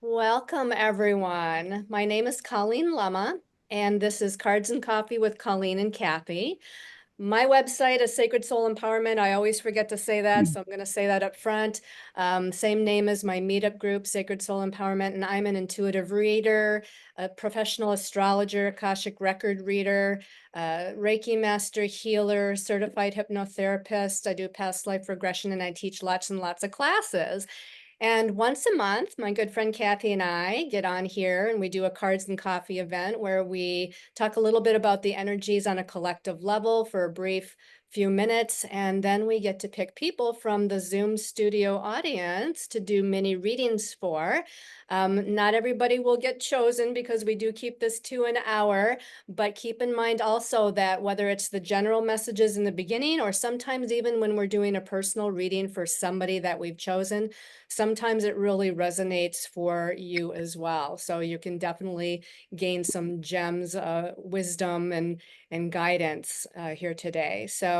Welcome, everyone. My name is Colleen Lemma, and this is Cards and Coffee with Colleen and Kathi. My website is Sacred Soul Empowerment. I always forget to say that, so I'm going to say that up front. Same name as my meetup group, Sacred Soul Empowerment, and I'm an intuitive reader, a professional astrologer, Akashic record reader, Reiki Master healer, certified hypnotherapist. I do past life regression, and I teach lots and lots of classes. And once a month, my good friend Kathi and I get on here and we do a cards and coffee event where we talk a little bit about the energies on a collective level for a brief few minutes. And then we get to pick people from the Zoom studio audience to do mini readings for. Not everybody will get chosen because we do keep this to an hour, but keep in mind also that whether it's the general messages in the beginning or sometimes even when we're doing a personal reading for somebody that we've chosen, sometimes it really resonates for you as well. So you can definitely gain some gems, wisdom and guidance here today. So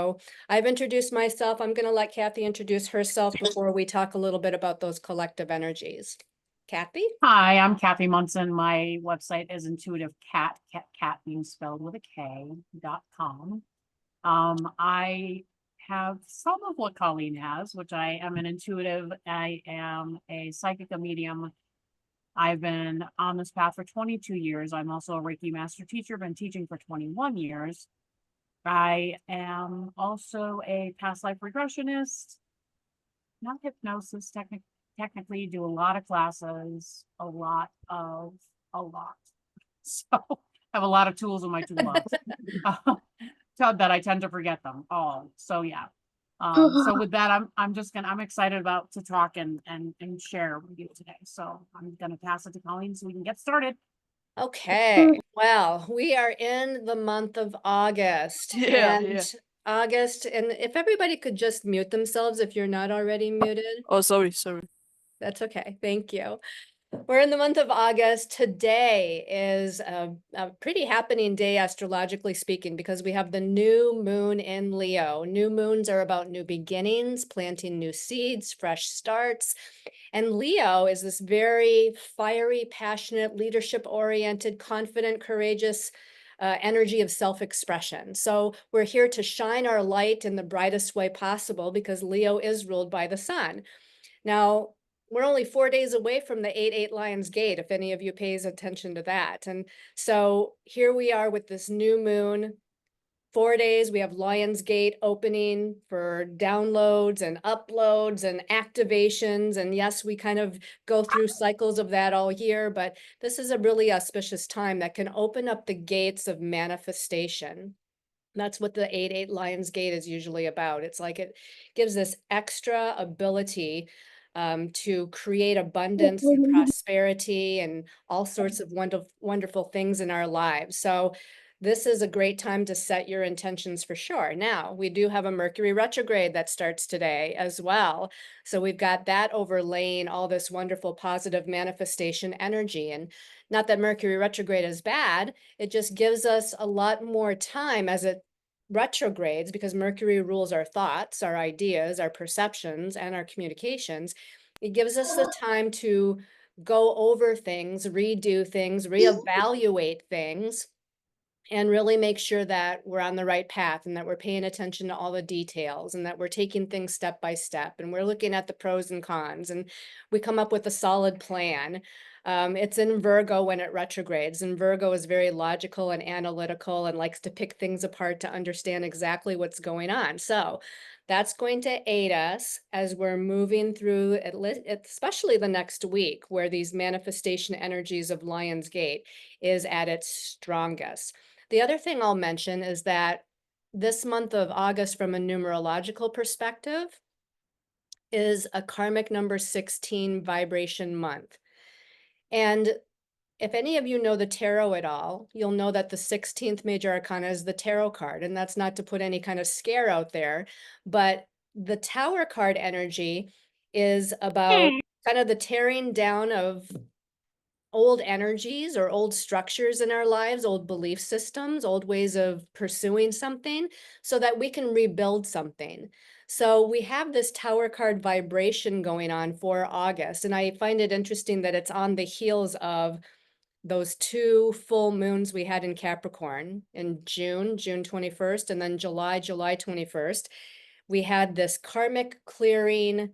I've introduced myself. I'm going to let Kathi introduce herself before we talk a little bit about those collective energies. Kathi? Hi, I'm Kathi Munson. My website is intuitive cat being spelled with a K.com. I have some of what Colleen has, which I am an intuitive. I am a psychic, a medium. I've been on this path for 22 years. I'm also a Reiki Master teacher, been teaching for 21 years. I am also a past life regressionist, not hypnosis, technically do a lot of classes, a lot. So I have a lot of tools in my toolbox. That I tend to forget them all. So yeah. So with that, I'm excited about to talk and share with you today. So I'm gonna pass it to Colleen so we can get started. Okay, well, we are in the month of August. Yeah. August, and if everybody could just mute themselves if you're not already muted. Oh, sorry. That's okay. Thank you. We're in the month of August. Today is a pretty happening day, astrologically speaking, because we have the new moon in Leo. New moons are about new beginnings, planting new seeds, fresh starts. And Leo is this very fiery, passionate, leadership-oriented, confident, courageous energy of self-expression. So we're here to shine our light in the brightest way possible because Leo is ruled by the sun. Now, we're only 4 days away from the 8-8 Lions Gate, if any of you pays attention to that. And so here we are with this new moon. 4 days, we have Lions Gate opening for downloads and uploads and activations. And yes, we kind of go through cycles of that all year, but this is a really auspicious time that can open up the gates of manifestation. That's what the 8-8 Lions Gate is usually about. It's like it gives this extra ability to create abundance and prosperity and all sorts of wonderful things in our lives. So this is a great time to set your intentions for sure. Now, we do have a Mercury retrograde that starts today as well. So we've got that overlaying all this wonderful positive manifestation energy. And not that Mercury retrograde is bad, it just gives us a lot more time as it retrogrades, because Mercury rules our thoughts, our ideas, our perceptions, and our communications. It gives us the time to go over things, redo things, reevaluate things, and really make sure that we're on the right path and that we're paying attention to all the details and that we're taking things step by step and we're looking at the pros and cons and we come up with a solid plan. It's in Virgo when it retrogrades, and Virgo is very logical and analytical and likes to pick things apart to understand exactly what's going on. So that's going to aid us as we're moving through, especially the next week, where these manifestation energies of Lion's Gate is at its strongest. The other thing I'll mention is that this month of August, from a numerological perspective, is a karmic number 16 vibration month. And if any of you know the tarot at all, you'll know that the 16th major arcana is the tarot card. And that's not to put any kind of scare out there, but the tower card energy is about kind of the tearing down of old energies or old structures in our lives, old belief systems, old ways of pursuing something so that we can rebuild something. So we have this tower card vibration going on for August, and I find it interesting that it's on the heels of those two full moons we had in Capricorn in June, June 21st, and then July, July 21st. We had this karmic clearing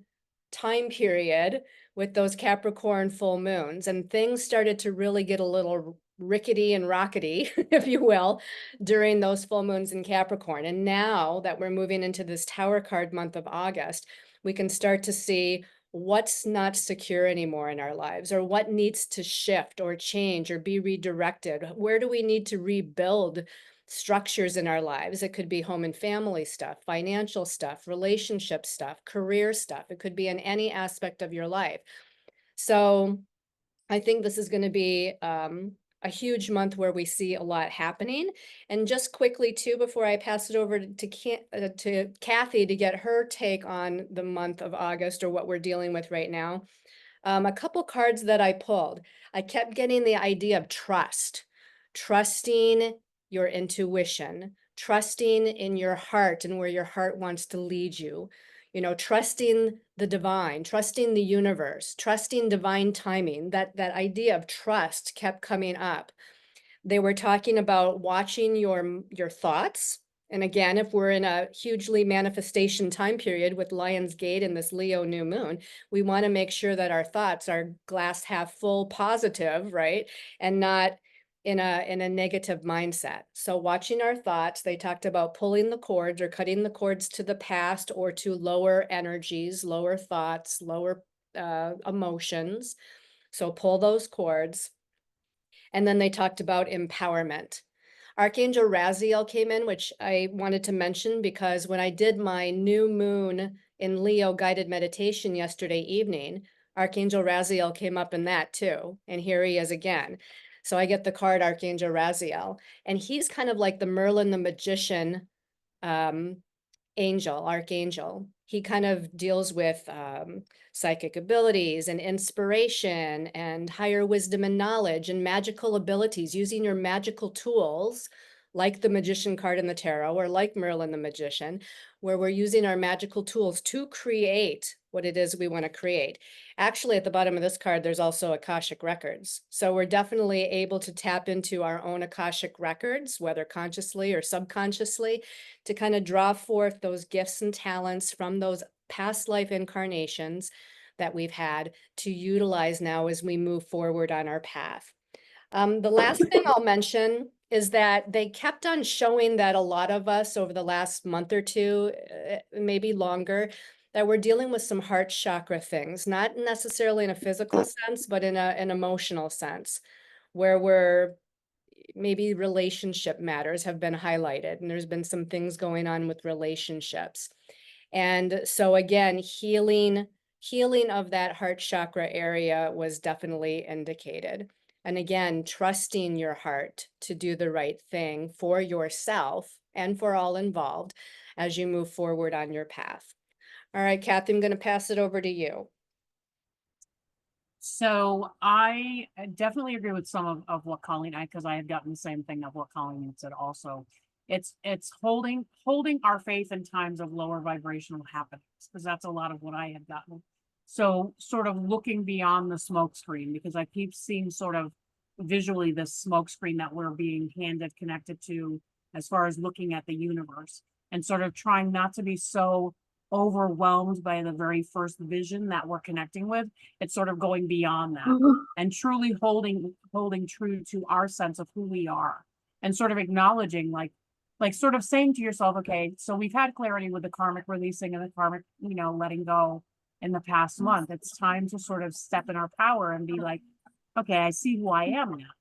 time period with those Capricorn full moons, and things started to really get a little rickety and rockety, if you will, during those full moons in Capricorn. And now that we're moving into this Tower card month of August, we can start to see what's not secure anymore in our lives, or what needs to shift or change or be redirected. Where do we need to rebuild structures in our lives? It could be home and family stuff, financial stuff, relationship stuff, career stuff. It could be in any aspect of your life. So I think this is going to be a huge month where we see a lot happening. And just quickly too, before I pass it over to Kathi to get her take on the month of August, or what we're dealing with right now, a couple cards that I pulled, I kept getting the idea of trust, trusting your intuition, trusting in your heart and where your heart wants to lead you, trusting the divine, trusting the universe, trusting divine timing. That idea of trust kept coming up. They were talking about watching your thoughts. And again, if we're in a hugely manifestation time period with Lion's Gate and this Leo new moon, we want to make sure that our thoughts are glass half full positive, right? And not in a negative mindset. So watching our thoughts, they talked about pulling the cords or cutting the cords to the past or to lower energies, lower thoughts, lower emotions. So pull those cords. And then they talked about empowerment. Archangel Raziel came in, which I wanted to mention because when I did my new moon in Leo guided meditation yesterday evening, Archangel Raziel came up in that too. And here he is again. So I get the card Archangel Raziel, and he's kind of like the Merlin the magician um, archangel. He kind of deals with psychic abilities and inspiration and higher wisdom and knowledge and magical abilities, using your magical tools like the magician card in the tarot, or like Merlin the magician, where we're using our magical tools to create what it is we want to create. Actually, at the bottom of this card, there's also Akashic records. So we're definitely able to tap into our own Akashic records, whether consciously or subconsciously, to kind of draw forth those gifts and talents from those past life incarnations that we've had to utilize now as we move forward on our path. The last thing I'll mention is that they kept on showing that a lot of us over the last month or two, maybe longer, that we're dealing with some heart chakra things, not necessarily in a physical sense, but in an emotional sense, where we're maybe relationship matters have been highlighted, and there's been some things going on with relationships. And so again, healing of that heart chakra area was definitely indicated. And again, trusting your heart to do the right thing for yourself and for all involved as you move forward on your path. All right, Kathi, I'm going to pass it over to you. So I definitely agree with some of what Colleen, because I had gotten the same thing of what Colleen had said also. It's holding our faith in times of lower vibrational happenings, because that's a lot of what I had gotten. So sort of looking beyond the smoke screen, because I keep seeing sort of visually this smoke screen that we're being handed, connected to, as far as looking at the universe, and sort of trying not to be so overwhelmed by the very first vision that we're connecting with. It's sort of going beyond that and truly holding true to our sense of who we are, and sort of acknowledging, like sort of saying to yourself, okay, so we've had clarity with the karmic releasing and the karmic, letting go in the past month. It's time to sort of step in our power and be like, okay, I see who I am now.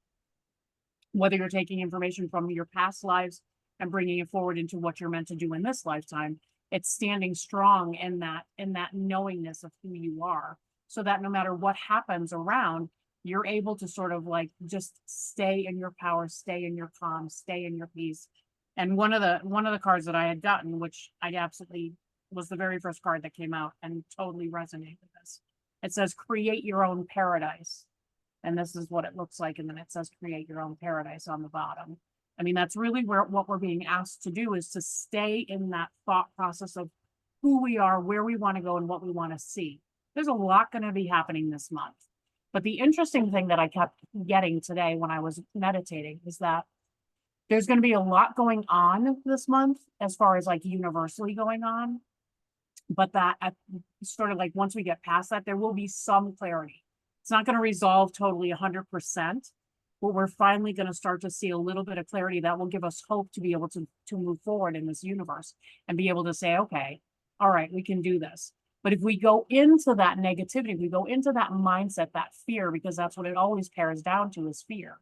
Whether you're taking information from your past lives and bringing it forward into what you're meant to do in this lifetime, it's standing strong in that knowingness of who you are, so that no matter what happens around, you're able to sort of like just stay in your power, stay in your calm, stay in your peace. And one of the cards that I had gotten, which I absolutely was the very first card that came out and totally resonated with this. It says, create your own paradise. And this is what it looks like. And then it says, create your own paradise on the bottom. I mean, that's really what we're being asked to do, is to stay in that thought process of who we are, where we want to go, and what we want to see. There's a lot going to be happening this month. But the interesting thing that I kept getting today when I was meditating is that there's going to be a lot going on this month as far as like universally going on. But that at sort of like once we get past that, there will be some clarity. It's not going to resolve totally 100%, but we're finally going to start to see a little bit of clarity that will give us hope to be able to move forward in this universe and be able to say, okay, all right, we can do this. But if we go into that negativity, we go into that mindset, that fear, because that's what it always pares down to is fear,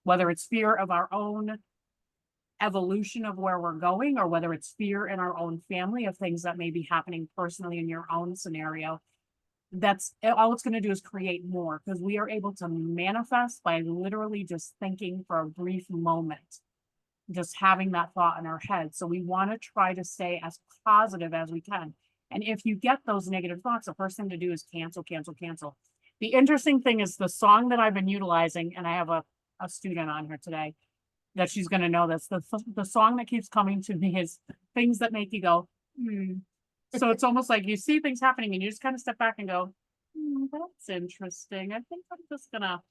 whether it's fear of our own evolution of where we're going, or whether it's fear in our own family of things that may be happening personally in your own scenario. That's all it's going to do is create more, because we are able to manifest by literally just thinking for a brief moment, just having that thought in our head. So we want to try to stay as positive as we can. And if you get those negative thoughts, the first thing to do is cancel, cancel, cancel. The interesting thing is the song that I've been utilizing, and I have a student on here today that she's going to know this. The song that keeps coming to me is things that make you go, hmm. So it's almost like you see things happening and you just kind of step back and go, that's interesting. I think I'm just going to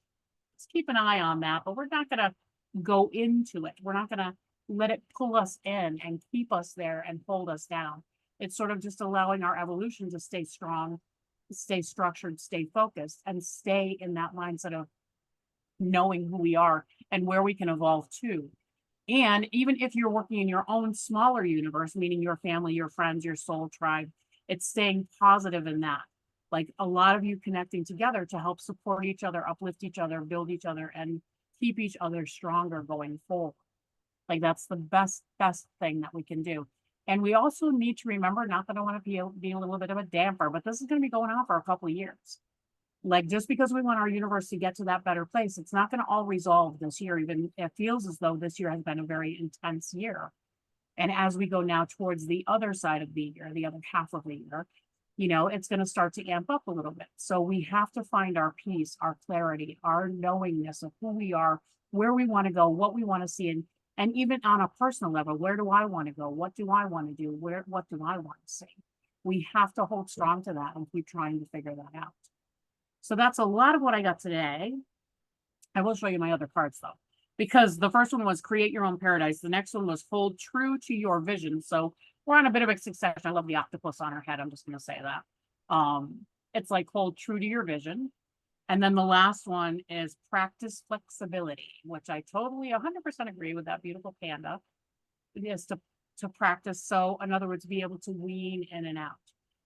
keep an eye on that, but we're not going to go into it. We're not going to let it pull us in and keep us there and hold us down. It's sort of just allowing our evolution to stay strong, stay structured, stay focused, and stay in that mindset of knowing who we are and where we can evolve to. And even if you're working in your own smaller universe, meaning your family, your friends, your soul tribe, it's staying positive in that. Like a lot of you connecting together to help support each other, uplift each other, build each other, and keep each other stronger going forward. Like that's the best thing that we can do. And we also need to remember, not that I want to be a little bit of a damper, but this is going to be going on for a couple of years. Like just because we want our universe to get to that better place, it's not going to all resolve this year. Even it feels as though this year has been a very intense year. And as we go now towards the other side of the year, the other half of the year, you know, it's going to start to amp up a little bit. So we have to find our peace, our clarity, our knowingness of who we are, where we want to go, what we want to see, and even on a personal level, where do I want to go? What do I want to do? What do I want to see? We have to hold strong to that and keep trying to figure that out. So that's a lot of what I got today. I will show you my other cards though, because the first one was create your own paradise. The next one was hold true to your vision. So we're on a bit of a succession. I love the octopus on her head. I'm just going to say that. It's like hold true to your vision. And then the last one is practice flexibility, which I totally 100% agree with that beautiful panda. It is to practice. So in other words, be able to wean in and out.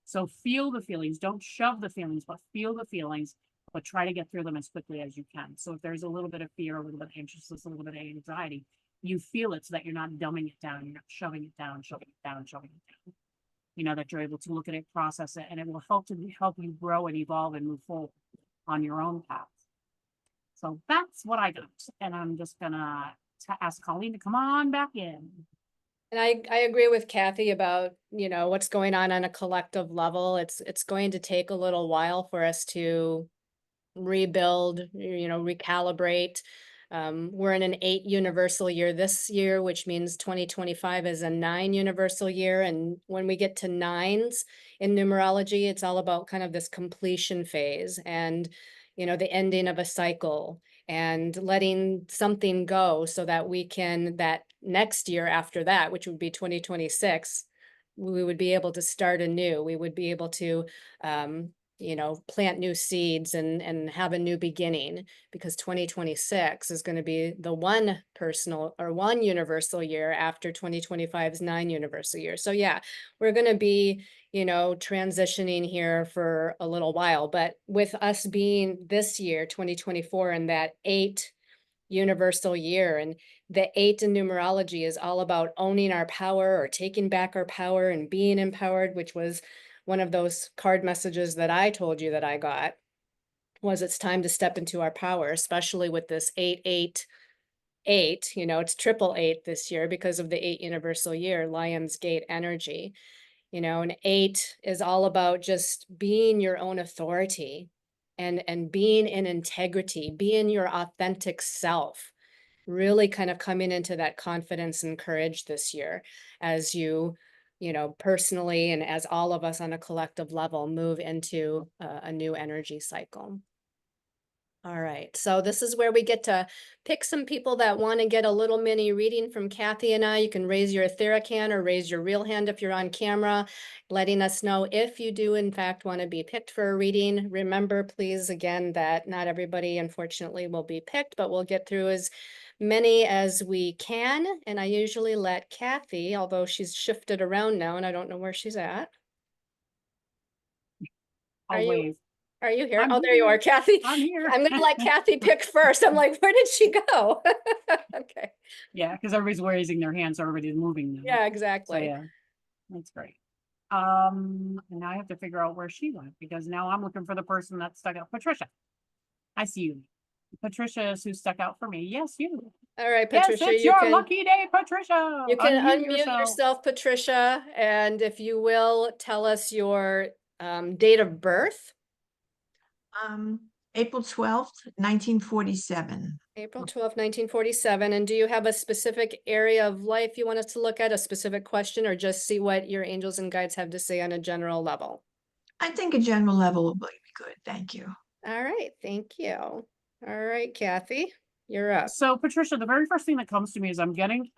So feel the feelings, don't shove the feelings, but feel the feelings, but try to get through them as quickly as you can. So if there's a little bit of fear, a little bit of anxiousness, a little bit of anxiety, you feel it so that you're not dumbing it down, you're not shoving it down, shoving it down, shoving it down. You know, that you're able to look at it, process it, and it will help you grow and evolve and move forward on your own path. So that's what I got. And I'm just gonna ask Colleen to come on back in. And I agree with Kathi about, you know, what's going on a collective level. It's going to take a little while for us to rebuild, you know, recalibrate. We're in an 8 universal year this year, which means 2025 is a 9 universal year. And when we get to 9s in numerology, it's all about kind of this completion phase and, you know, the ending of a cycle and letting something go so that we can, that next year after that, which would be 2026, we would be able to start anew. We would be able to, you know, plant new seeds and have a new beginning, because 2026 is going to be the one universal year after 2025's 9 universal year. So yeah, we're going to be, you know, transitioning here for a little while, but with us being this year, 2024, and that 8 universal year, and the 8 in numerology is all about owning our power or taking back our power and being empowered, which was one of those card messages that I told you that I got, was it's time to step into our power, especially with this 888, you know, it's 888 this year because of the 8 universal year, Lion's Gate energy, you know, and 8 is all about just being your own authority and being in integrity, being your authentic self, really kind of coming into that confidence and courage this year as you personally and as all of us on a collective level move into a new energy cycle. All right, so this is where we get to pick some people that want to get a little mini reading from Kathi and I. You can raise your etheric hand or raise your real hand if you're on camera, letting us know if you do in fact want to be picked for a reading. Remember, please, again, that not everybody, unfortunately, will be picked, but we'll get through as many as we can. And I usually let Kathi, although she's shifted around now and I don't know where she's at. Are I'll you? wave. Are you here? I'm Oh, there you are, here. Kathi. I'm here. I'm gonna let Kathi pick first. I'm like, where did she go? Okay. Yeah, because everybody's raising their hands, so everybody's moving now. Yeah, So exactly. yeah, that's great. And now I have to figure out where she went, because now I'm looking for the person that stuck out. Patricia, I see you. Patricia is who stuck out for me. Yes, you. All right, Yes, Patricia, it's you your can lucky day, Patricia. you can Unmute unmute yourself, Patricia, and if you will, tell us your date of birth. April 12th, 1947. April 12th, 1947. And do you have a specific area of life you want us to look at, a specific question, or just see what your angels and guides have to say on a general level? I think a general level will be good. Thank you. All right, thank you. All right, Kathi, you're up. So Patricia, the very first thing that comes to me is I'm getting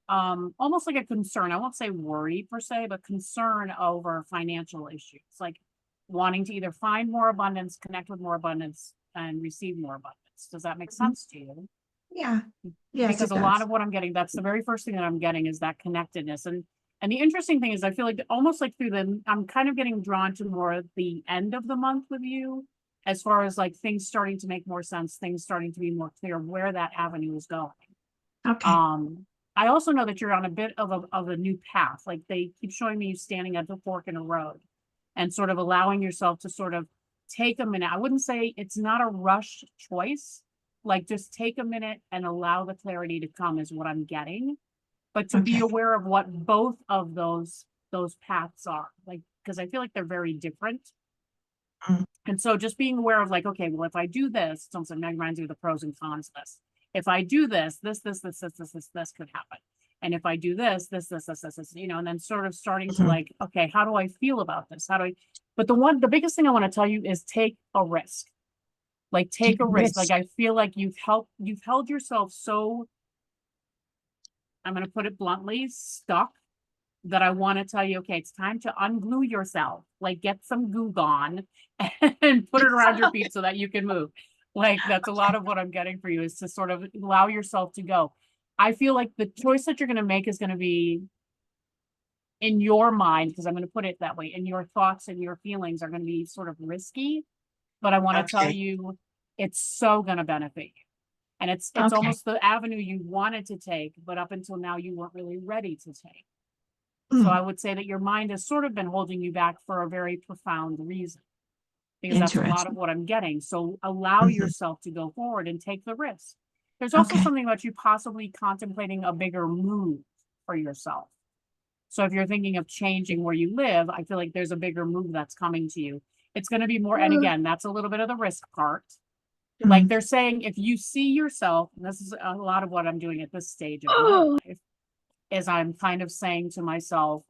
almost like a concern. I won't say worry per se, but concern over financial issues, like wanting to either find more abundance, connect with more abundance, and receive more abundance. Does that make sense to you? Yeah. Yes, Because it a lot does. of what I'm getting, that's the very first thing that I'm getting, is that connectedness. And the interesting thing is I feel like almost like I'm kind of getting drawn to more at the end of the month with you, as far as like things starting to make more sense, things starting to be more clear where that avenue is going. Okay. I also know that you're on a bit of a new path. Like they keep showing me you standing at the fork in a road and sort of allowing yourself to sort of take a minute. I wouldn't say it's not a rushed choice. Like just take a minute and allow the clarity to come is what I'm getting. But to be Okay. aware of what both of those paths are, like, because I feel like they're very different. Mm. And so just being aware of like, okay, well, if I do this, it's almost like reminds me of the pros and cons list. If I do this could happen. And if I do this, and then sort of starting to like, okay, how do I feel about this? But the biggest thing I want to tell you is take a risk. Like take a risk. Like I feel like you've held yourself so, I'm going to put it bluntly, stuck, that I want to tell you, okay, it's time to unglue yourself, like get some goo gone and put it around your feet so that you can move. Like that's a lot of what I'm getting for you, is to sort of allow yourself to go. I feel like the choice that you're going to make is going to be in your mind, because I'm going to put it that way, and your thoughts and your feelings are going to be sort of risky, but I want to tell you, it's so going to benefit you. And it's almost the avenue you wanted to take, but up until now, you weren't really ready to take. So I would say that your mind has sort of been holding you back for a very profound reason, because that's a lot of what I'm getting. So allow yourself to go forward and take the risk. There's also something about you possibly contemplating a bigger move for yourself. So if you're thinking of changing where you live, I feel like there's a bigger move that's coming to you. It's going to be more, and again, that's a little bit of the risk part. Like they're saying, if you see yourself, and this is a lot of what I'm doing at this stage of my life, is I'm kind of saying to myself,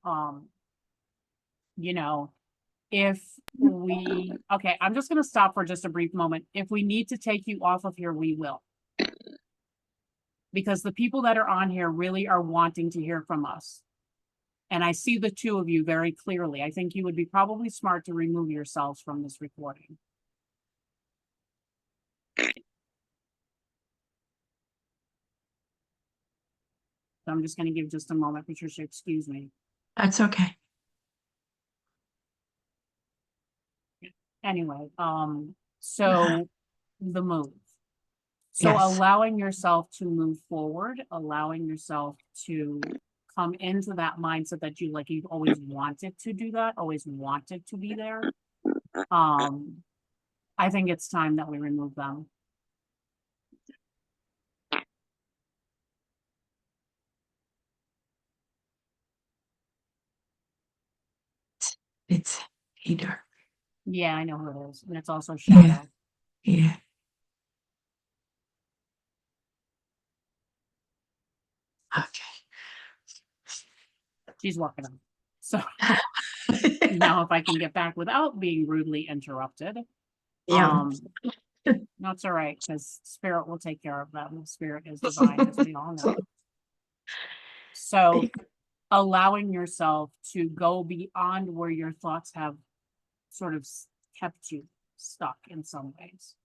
if okay, I'm just going to stop for just a brief moment. If we need to take you off of here, we will. Because the people that are on here really are wanting to hear from us. And I see the two of you very clearly. I think you would be probably smart to remove yourselves from this recording. So I'm just going to give just a moment, Patricia, excuse me. That's okay. Anyway, so the move. So Yes. allowing yourself to move forward, allowing yourself to come into that mindset that you've always wanted to do that, always wanted to be there. I think it's time that we remove them. It's Peter. Yeah, I know who it is. And it's also shadow. Yeah. Okay. she's working on it. So now if I can get back without being rudely interrupted, Yeah. that's all right, because spirit will take care of that. Spirit is divine, as we all know. So allowing yourself to go beyond where your thoughts have sort of kept you stuck in some ways.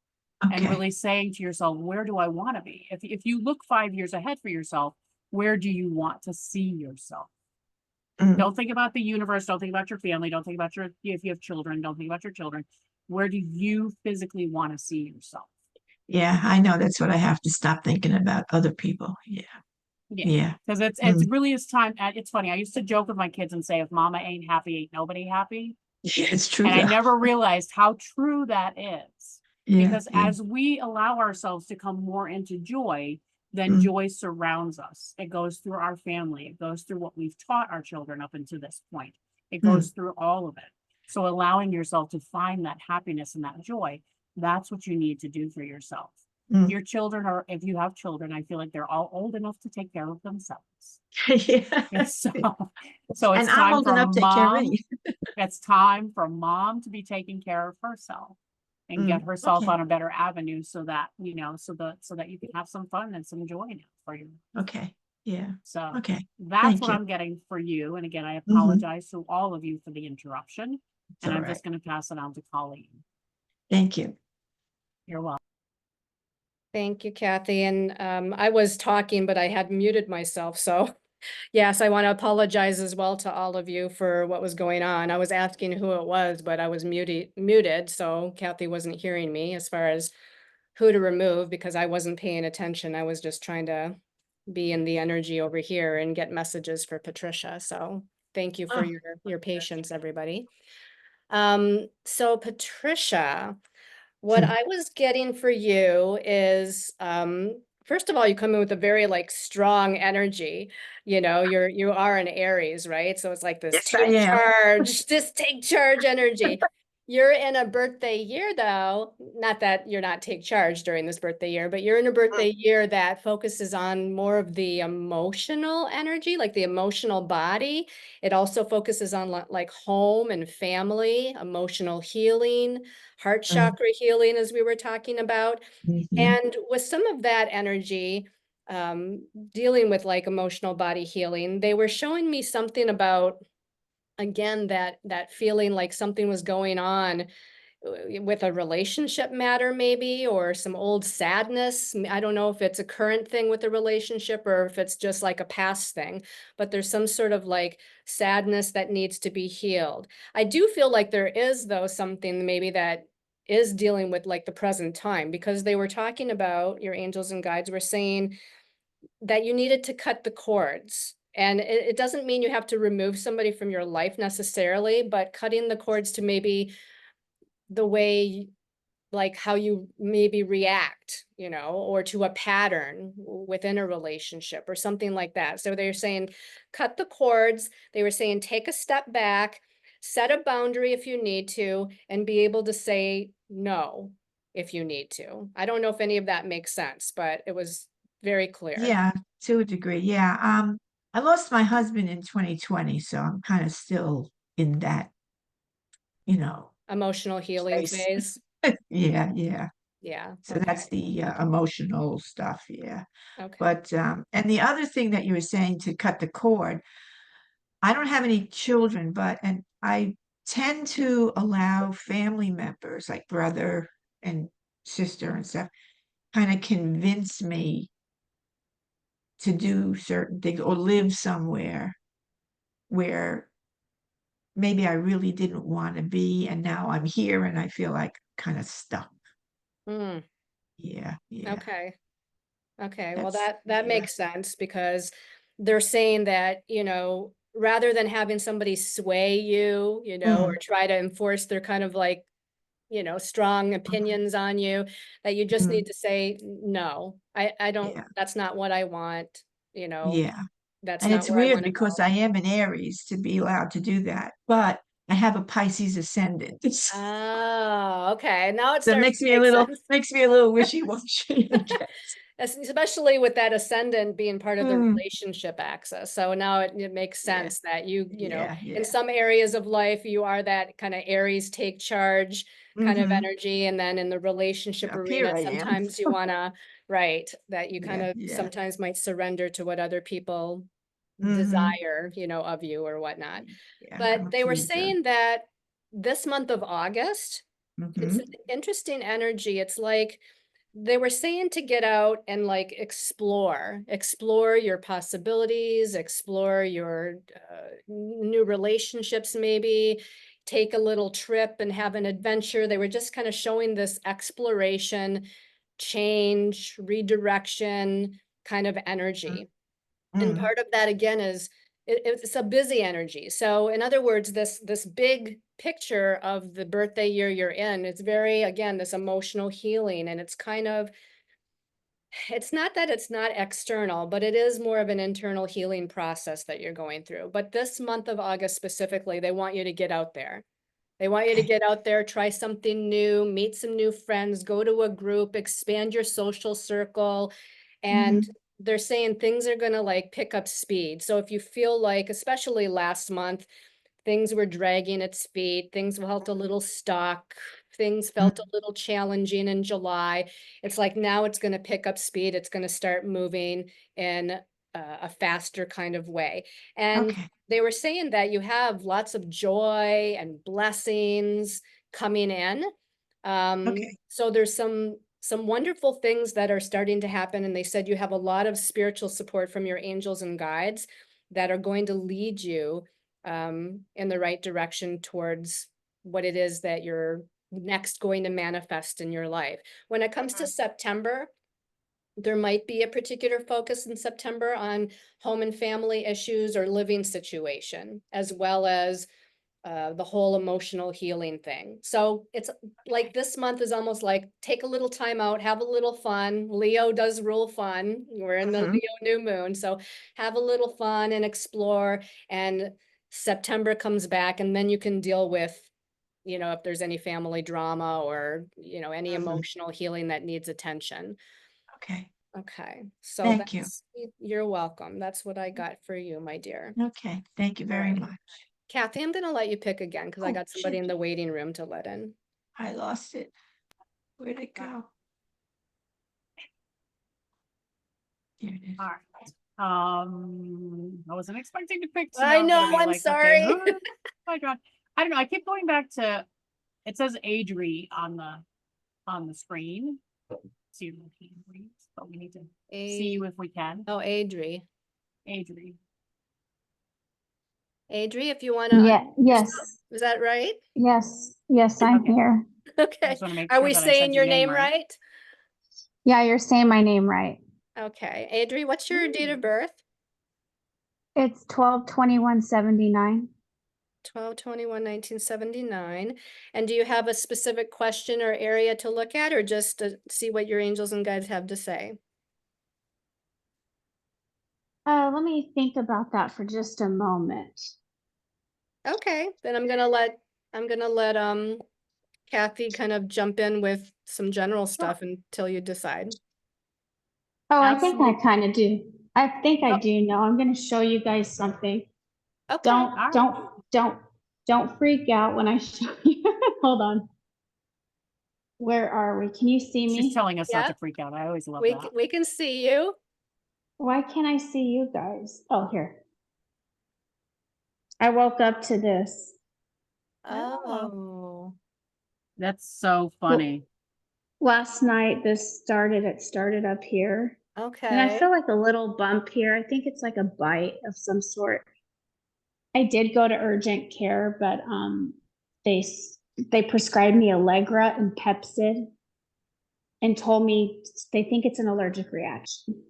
And Okay. really saying to yourself, where do I want to be? If you look 5 years ahead for yourself, where do you want to see yourself? Mm. Don't think about the universe. Don't think about your family. Don't think about if you have children, don't think about your children. Where do you physically want to see yourself? Yeah, I know that's what I have to stop thinking about other people. Yeah. Yeah. Yeah. Because it's really is time. It's funny. I used to joke with my kids and say, if mama ain't happy, ain't nobody happy. Yeah, it's true And I though. never realized how true that is. Yeah. Because Yeah. as we allow ourselves to come more into joy, then Mm. joy surrounds us. It goes through our family. It goes through what we've taught our children up until this point. It goes through all of it. So allowing yourself to find that happiness and that joy, that's what you need to do for yourself. Mm. Your children are, if you have children, I feel like they're all old enough to take care of themselves. Yeah. And so it's And I'm time old for enough to take care of mom. me. It's time for mom to be taking care of herself and get herself Okay. on a better avenue so that, so that you can have some fun and some joy now for you. Okay. Yeah. So Okay. that's Thank what you. I'm getting for you. And again, I Mhm. apologize to all of you for the interruption. It's And all I'm right. just going to pass it on to Colleen. Thank you. You're welcome. Thank you, Kathy. And I was talking, but I had muted myself. So yes, I want to apologize as well to all of you for what was going on. I was asking who it was, but I was muted. So Kathy wasn't hearing me as far as who to remove because I wasn't paying attention. I was just trying to be in the energy over here and get messages for Patricia. So thank you for Oh. your patience, everybody. So Patricia, what Hmm. I was getting for you is, first of all, you come in with a very like strong energy. You are an Aries, right? So it's like this Yes, I take am. charge, this take charge energy. You're in a birthday year though, not that you're not take charge during this birthday year, but you're in a birthday year that focuses on more of the emotional energy, like the emotional body. It also focuses on like home and family, emotional healing, heart chakra healing, as we were talking about. Mhm. And with some of that energy, dealing with like emotional body healing, they were showing me something about, again, that feeling like something was going on with a relationship matter maybe, or some old sadness. I don't know if it's a current thing with the relationship or if it's just like a past thing, but there's some sort of like sadness that needs to be healed. I do feel like there is though something maybe that is dealing with like the present time, because they were talking about, your angels and guides were saying that you needed to cut the cords. And it doesn't mean you have to remove somebody from your life necessarily, but cutting the cords to maybe the way, like how you maybe react, or to a pattern within a relationship or something like that. So they're saying, cut the cords. They were saying, take a step back, set a boundary if you need to, and be able to say no if you need to. I don't know if any of that makes sense, but it was very clear. Yeah, to a degree. Yeah. I lost my husband in 2020, so I'm kind of still in that, you know, Emotional healing space. phase. Yeah, yeah. Yeah. So Okay. that's the emotional stuff, yeah. Okay. But and the other thing that you were saying to cut the cord, I don't have any children, and I tend to allow family members like brother and sister and stuff kind of convince me to do certain things or live somewhere where maybe I really didn't want to be, and now I'm here and I feel like kind of stuck. Mm, Yeah, yeah. okay. Okay, well, That's that yeah. makes sense, because they're saying that, rather than having somebody sway you, or Mm, try to enforce their kind of like, strong opinions on you, that you just need mm, to say, no, I don't, yeah, that's not what I want, you know, yeah. that's And not it's where I weird want to because go. I am an Aries to be allowed to do that, but I have a Pisces ascendant. Oh, okay. Now it So it starts to make sense. makes me a little wishy-washy, I guess. especially with that ascendant being part of the Mm. relationship axis. So now it makes Yeah. sense that you know, Yeah, in yeah. some areas of life, you are that kind of Aries take charge kind of Mhm. energy. And then in the relationship Up here arena, I am. sometimes you want to, right, that you kind Yeah, of yeah. sometimes might surrender to what other people Mhm. desire, you know, of you or whatnot. Yeah, I'm But a they were pleaser. saying that this month of August, it's an Mhm. interesting energy. It's like they were saying to get out and like explore your possibilities, explore your new relationships, maybe take a little trip and have an adventure. They were just kind of showing this exploration, change, redirection kind of energy. And Mm. part of that again is it's a busy energy. So in other words, this big picture of the birthday year you're in, it's very, again, this emotional healing. And it's kind of, it's not that it's not external, but it is more of an internal healing process that you're going through. But this month of August specifically, they want you to get out there. They want you to Okay. get out there, try something new, meet some new friends, go to a group, expand your social circle. And Mhm. they're saying things are going to like pick up speed. So if you feel like, especially last month, things were dragging at speed, things felt a little stuck, things felt a Mm. little challenging in July. It's like now it's going to pick up speed. It's going to start moving in a faster kind of way. And Okay. they were saying that you have lots of joy and blessings coming in. Okay. So there's some wonderful things that are starting to happen. And they said you have a lot of spiritual support from your angels and guides that are going to lead you in the right direction towards what it is that you're next going to manifest in your life. When it comes to Mhm. September, there might be a particular focus in September on home and family issues or living situation, as well as the whole emotional healing thing. So it's like this month is almost like take a little time out, have a little fun. Leo does rule fun. We're in the Mhm. Leo new moon. So have a little fun and explore. And September comes back, and then you can deal with, you know, if there's any family drama or, you know, any Mhm. emotional healing that needs attention. Okay. Okay. So Thank you. that's, you're welcome. That's what I got for you, my dear. Okay. Thank you All very right. much. Kathy, I'm going to let you pick again because I Oh, got somebody shit. in the waiting room to let in. I lost it. Where'd it go? Here it is. All right. I wasn't expecting to pick, so I now I'm gonna know, be I'm like, okay, sorry. oh my God. I don't know. I keep going back to, it says Adri on the screen. See your looking reads, but we need to see you if we can. Oh, Adri. Adri. Adri, if you want to Yeah, unmute yourself, yes, is that right? yes, I'm Okay. here. I Okay. just want to make Are sure we that I said saying your your name name right. right? Yeah, you're saying my name right. Okay. Adri, what's your date of birth? It's 12/21/79. 12/21/1979. And do you have a specific question or area to look at, or just to see what your angels and guides have to say? Let me think about that for just a moment. Okay, then I'm gonna let Kathy kind of jump in with some general stuff until you decide. Oh, I think I Absolutely. kind of do. I think I Oh, do know. I'm going to show you guys something. okay. Don't, All right. don't freak out when I show you. Hold on. Where are we? Can you see She's me? telling us not Yeah, to freak out. I always love we that. we can see you. Why can't I see you guys? Oh, here. I woke up to this. Oh, That's so funny. Last night, it started up here. And I okay. feel like a little bump here. I think it's like a bite of some sort. I did go to urgent care, but they they prescribed me Allegra and Pepsid and told me they think it's an allergic reaction.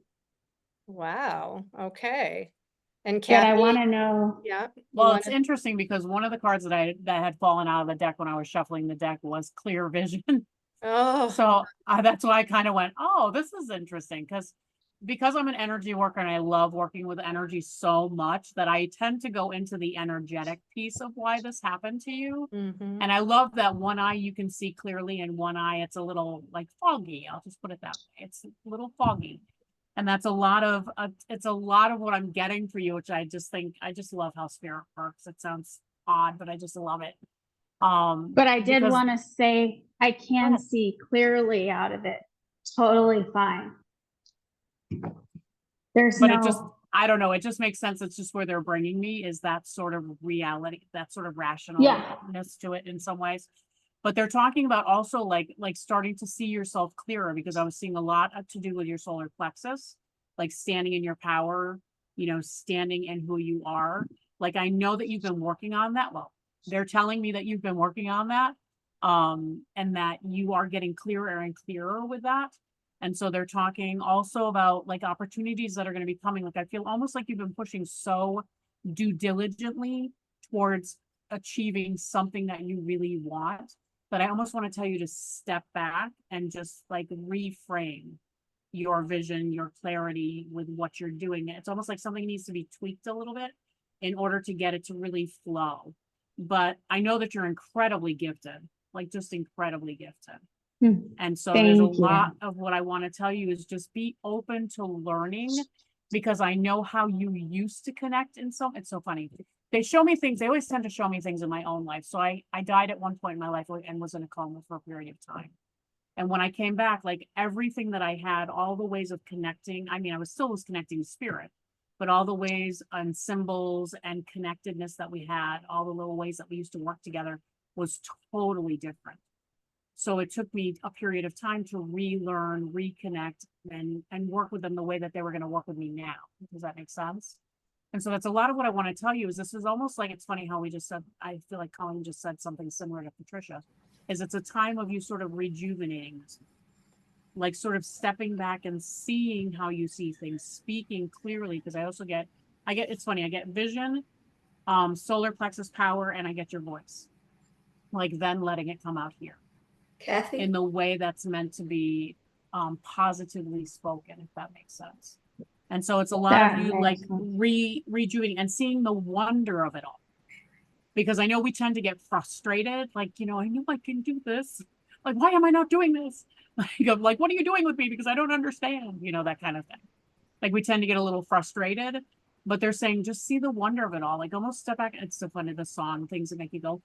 Wow. Okay. And But I want Kathy, to know. yeah, you Well, want it's to, interesting because one of the cards that had fallen out of the deck when I was shuffling the deck was clear vision. oh, So that's why I kind of went, oh, this is interesting because because I'm an energy worker and I love working with energy so much that I tend to go into the energetic piece of why this happened to you. Mhm. And I love that one eye you can see clearly, and one eye it's a little like foggy. I'll just put it that way. It's a little foggy. And that's a lot of it's a lot of what I'm getting for you, which I just think I just love how spirit works. It sounds odd, but I just love it. But I did because- want to say I can Oh. see clearly out of it. Totally fine. There's but no, it just I don't know, it just makes sense. It's just where they're bringing me is that sort of reality, that sort of rationalness to it in some ways. But they're talking about also like starting to see yourself clearer, because I was seeing a lot to do with your solar plexus, like standing in your power, you know, standing in who you are. Like, I know that you've been working on that. Well, they're telling me that you've been working on that, and that you are getting clearer and clearer with that. And so they're talking also about like opportunities that are going to be coming. Like, I feel almost like you've been pushing so diligently towards achieving something that you really want, but I almost want to tell you to step back and just like reframe your vision, your clarity with what you're doing. It's almost like something needs to be tweaked a little bit in order to get it to really flow. But I know that you're incredibly gifted, like just incredibly gifted. And so there's a Thank you. lot of what I want to tell you is just be open to learning, because I know how you used to connect in some, it's so funny. They show me things, they always tend to show me things in my own life. So I died at one point in my life and was in a coma for a period of time. And when I came back, like everything that I had, all the ways of connecting, I mean, I was connecting to spirit, but all the ways and symbols and connectedness that we had, all the little ways that we used to work together was totally different. So it took me a period of time to relearn, reconnect, and work with them the way that they were going to work with me now. Does that make sense? And so that's a lot of what I want to tell you is this is almost like, it's funny how we just said, I feel like Colleen just said something similar to Patricia, is it's a time of you sort of rejuvenating, like sort of stepping back and seeing how you see things, speaking clearly. Because I also it's funny, I get vision, solar plexus power, and I get your voice, like then letting it come out here Kathi? in the way that's meant to be positively spoken, if that makes sense. And so it's a lot That of you makes like sense. rejuvenating and seeing the wonder of it all. Because I know we tend to get frustrated, like, you know, I know I can do this. Like, why am I not doing this? Like, what are you doing with me? Because I don't understand, you know, that kind of thing. Like, we tend to get a little frustrated, but they're saying just see the wonder of it all. Like, almost step back. It's so funny, the song, things that make you go,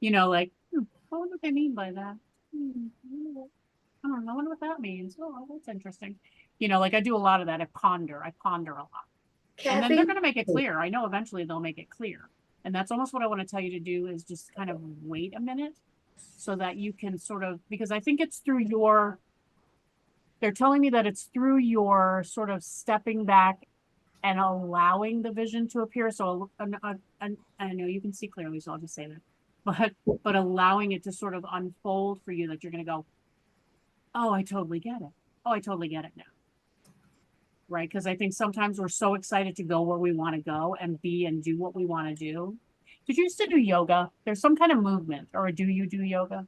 you know, like, I wonder what they mean by that. I don't know, I wonder what that means. Oh, that's interesting. You know, like I do a lot of that. I ponder a lot. And then they're going to make it clear. I know eventually they'll make it clear. And that's almost what I want to tell you to do is just kind of wait a minute so that you can sort of, because I think it's through they're telling me that it's through your sort of stepping back and allowing the vision to appear. So I know you can see clearly, so I'll just say that. But allowing it to sort of unfold for you, that you're going to go, oh, I totally get it. Oh, I totally get it now. Right? Because I think sometimes we're so excited to go where we want to go and be and do what we want to do. Did you used to do yoga? There's some kind of movement, or do you do yoga?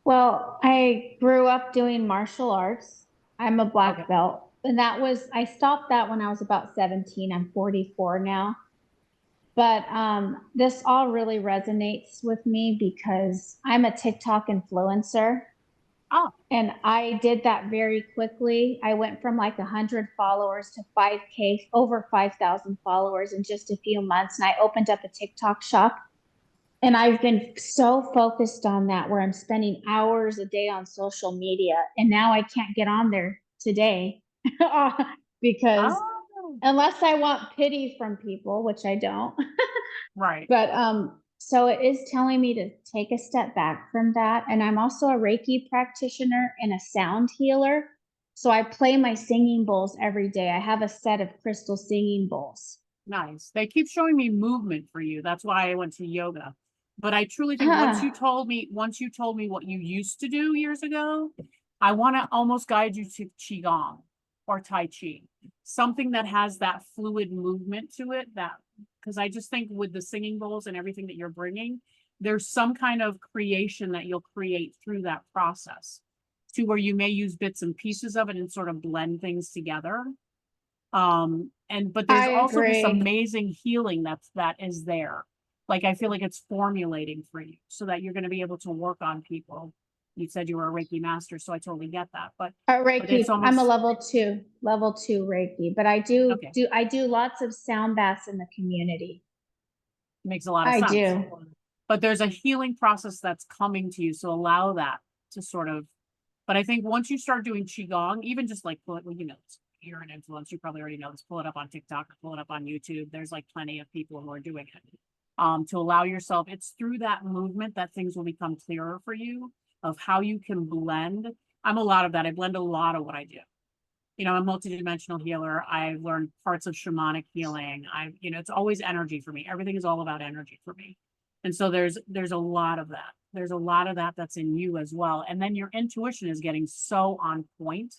Well, I grew up doing martial arts. I'm a black Okay. belt. And I stopped that when I was about 17. I'm 44 now. But this all really resonates with me because I'm a TikTok influencer. Oh, And I did that very quickly. I went from like 100 followers to 5K, over 5,000 followers in just a few months. And I opened up a TikTok shop. And I've been so focused on that where I'm spending hours a day on social media. And now I can't get on there today because unless I want pity from people, which I don't. right. But so it is telling me to take a step back from that. And I'm also a Reiki practitioner and a sound healer. So I play my singing bowls every day. I have a set of crystal singing bowls. Nice. They keep showing me movement for you. That's why I went to yoga. But I truly think once you told me what you used to do years ago, I want to almost guide you to Qigong or Tai Chi, something that has that fluid movement to it. That because I just think with the singing bowls and everything that you're bringing, there's some kind of creation that you'll create through that process. to where you may use bits and pieces of it and sort of blend things together. But there's I also this agree. amazing healing that is there. Like, I feel like it's formulating for you so that you're going to be able to work on people. You said you were a Reiki master, so I totally get that. But Reiki, it's I'm a almost level two Reiki, but I okay. do lots of sound baths in the community. Makes a lot of I sense. do. But there's a healing process that's coming to you. So allow that to sort of, but I think once you start doing Qigong, even just like, well, you know, you're an influencer, you probably already know this, pull it up on TikTok or pull it up on YouTube. There's like plenty of people who are doing it. To allow yourself, it's through that movement that things will become clearer for you of how you can blend. I'm a lot of that. I blend a lot of what I do. You know, I'm a multidimensional healer. I've learned parts of shamanic healing. You know, it's always energy for me. Everything is all about energy for me. And so there's a lot of that. There's a lot of that that's in you as well. And then your intuition is getting so on point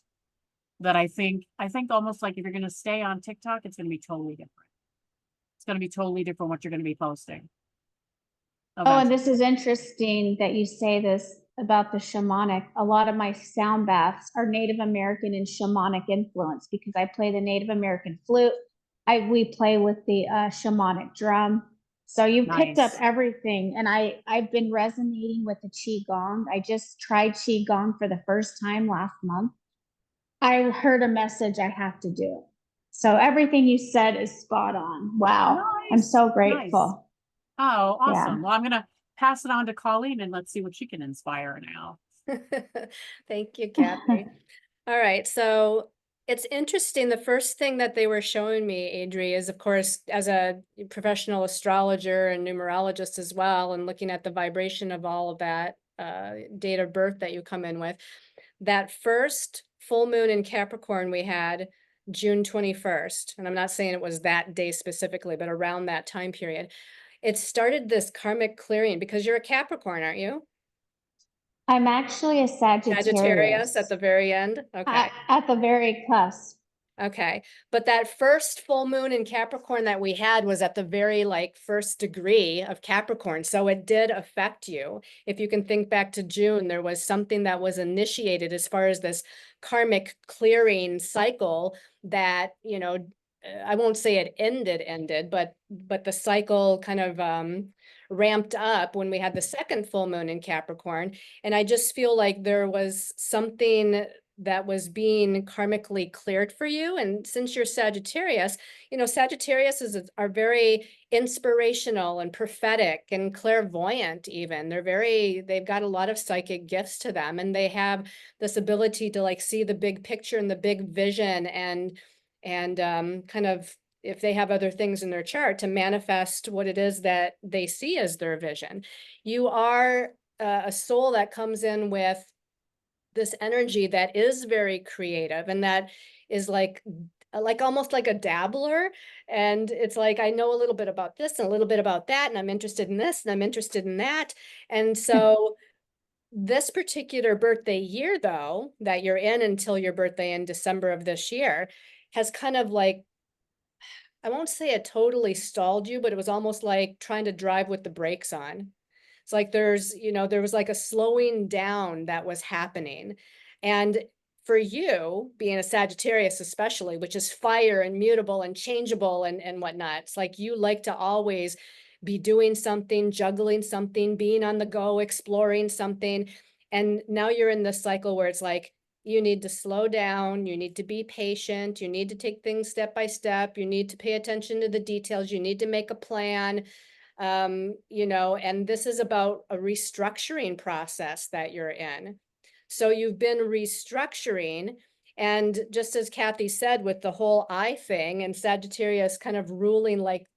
that I think almost like if you're going to stay on TikTok, it's going to be totally different. It's going to be totally different what you're going to be posting. Oh, and this is interesting that you say this about the shamanic. A lot of my sound baths are Native American and shamanic influence because I play the Native American flute. We play with the shamanic drum. So you picked up Nice. everything, and I've been resonating with the Qigong. I just tried Qigong for the first time last month. I heard a message, I have to do it. So everything you said is spot on. Wow. I'm so Nice. grateful. Oh, awesome. Yeah. Well, I'm going to pass it on to Colleen and let's see what she can inspire now. Thank you, Kathi. All right, so it's interesting. The first thing that they were showing me, Adri, is of course, as a professional astrologer and numerologist as well, and looking at the vibration of all of that date of birth that you come in with, that first full moon in Capricorn we had June 21st, and I'm not saying it was that day specifically, but around that time period, it started this karmic clearing because you're a Capricorn, aren't you? I'm actually a Sagittarius at the very end. Okay. At the very cusp. Okay. But that first full moon in Capricorn that we had was at the very first degree of Capricorn. So it did affect you. If you can think back to June, there was something that was initiated as far as this karmic clearing cycle that, you know, I won't say it ended, but the cycle kind of ramped up when we had the second full moon in Capricorn. And I just feel like there was something that was being karmically cleared for you. And since you're Sagittarius, you know, Sagittarius are very inspirational and prophetic and clairvoyant even. They've got a lot of psychic gifts to them. And they have this ability to see the big picture and the big vision and kind of, if they have other things in their chart, to manifest what it is that they see as their vision. You are a soul that comes in with this energy that is very creative and that is like almost like a dabbler. And it's like, I know a little bit about this and a little bit about that, and I'm interested in this and I'm interested in that. And so this particular birthday year, though, that you're in until your birthday in December of this year, has kind of I won't say it totally stalled you, but it was almost like trying to drive with the brakes on. It's like there was like a slowing down that was happening. And for you, being a Sagittarius especially, which is fire and mutable and changeable and whatnot, it's like you like to always be doing something, juggling something, being on the go, exploring something. And now you're in this cycle where it's like, you need to slow down, you need to be patient, you need to take things step by step, you need to pay attention to the details, you need to make a plan. You know, and this is about a restructuring process that you're in. So you've been restructuring, and just as Kathi said, with the whole I thing and Sagittarius kind of ruling like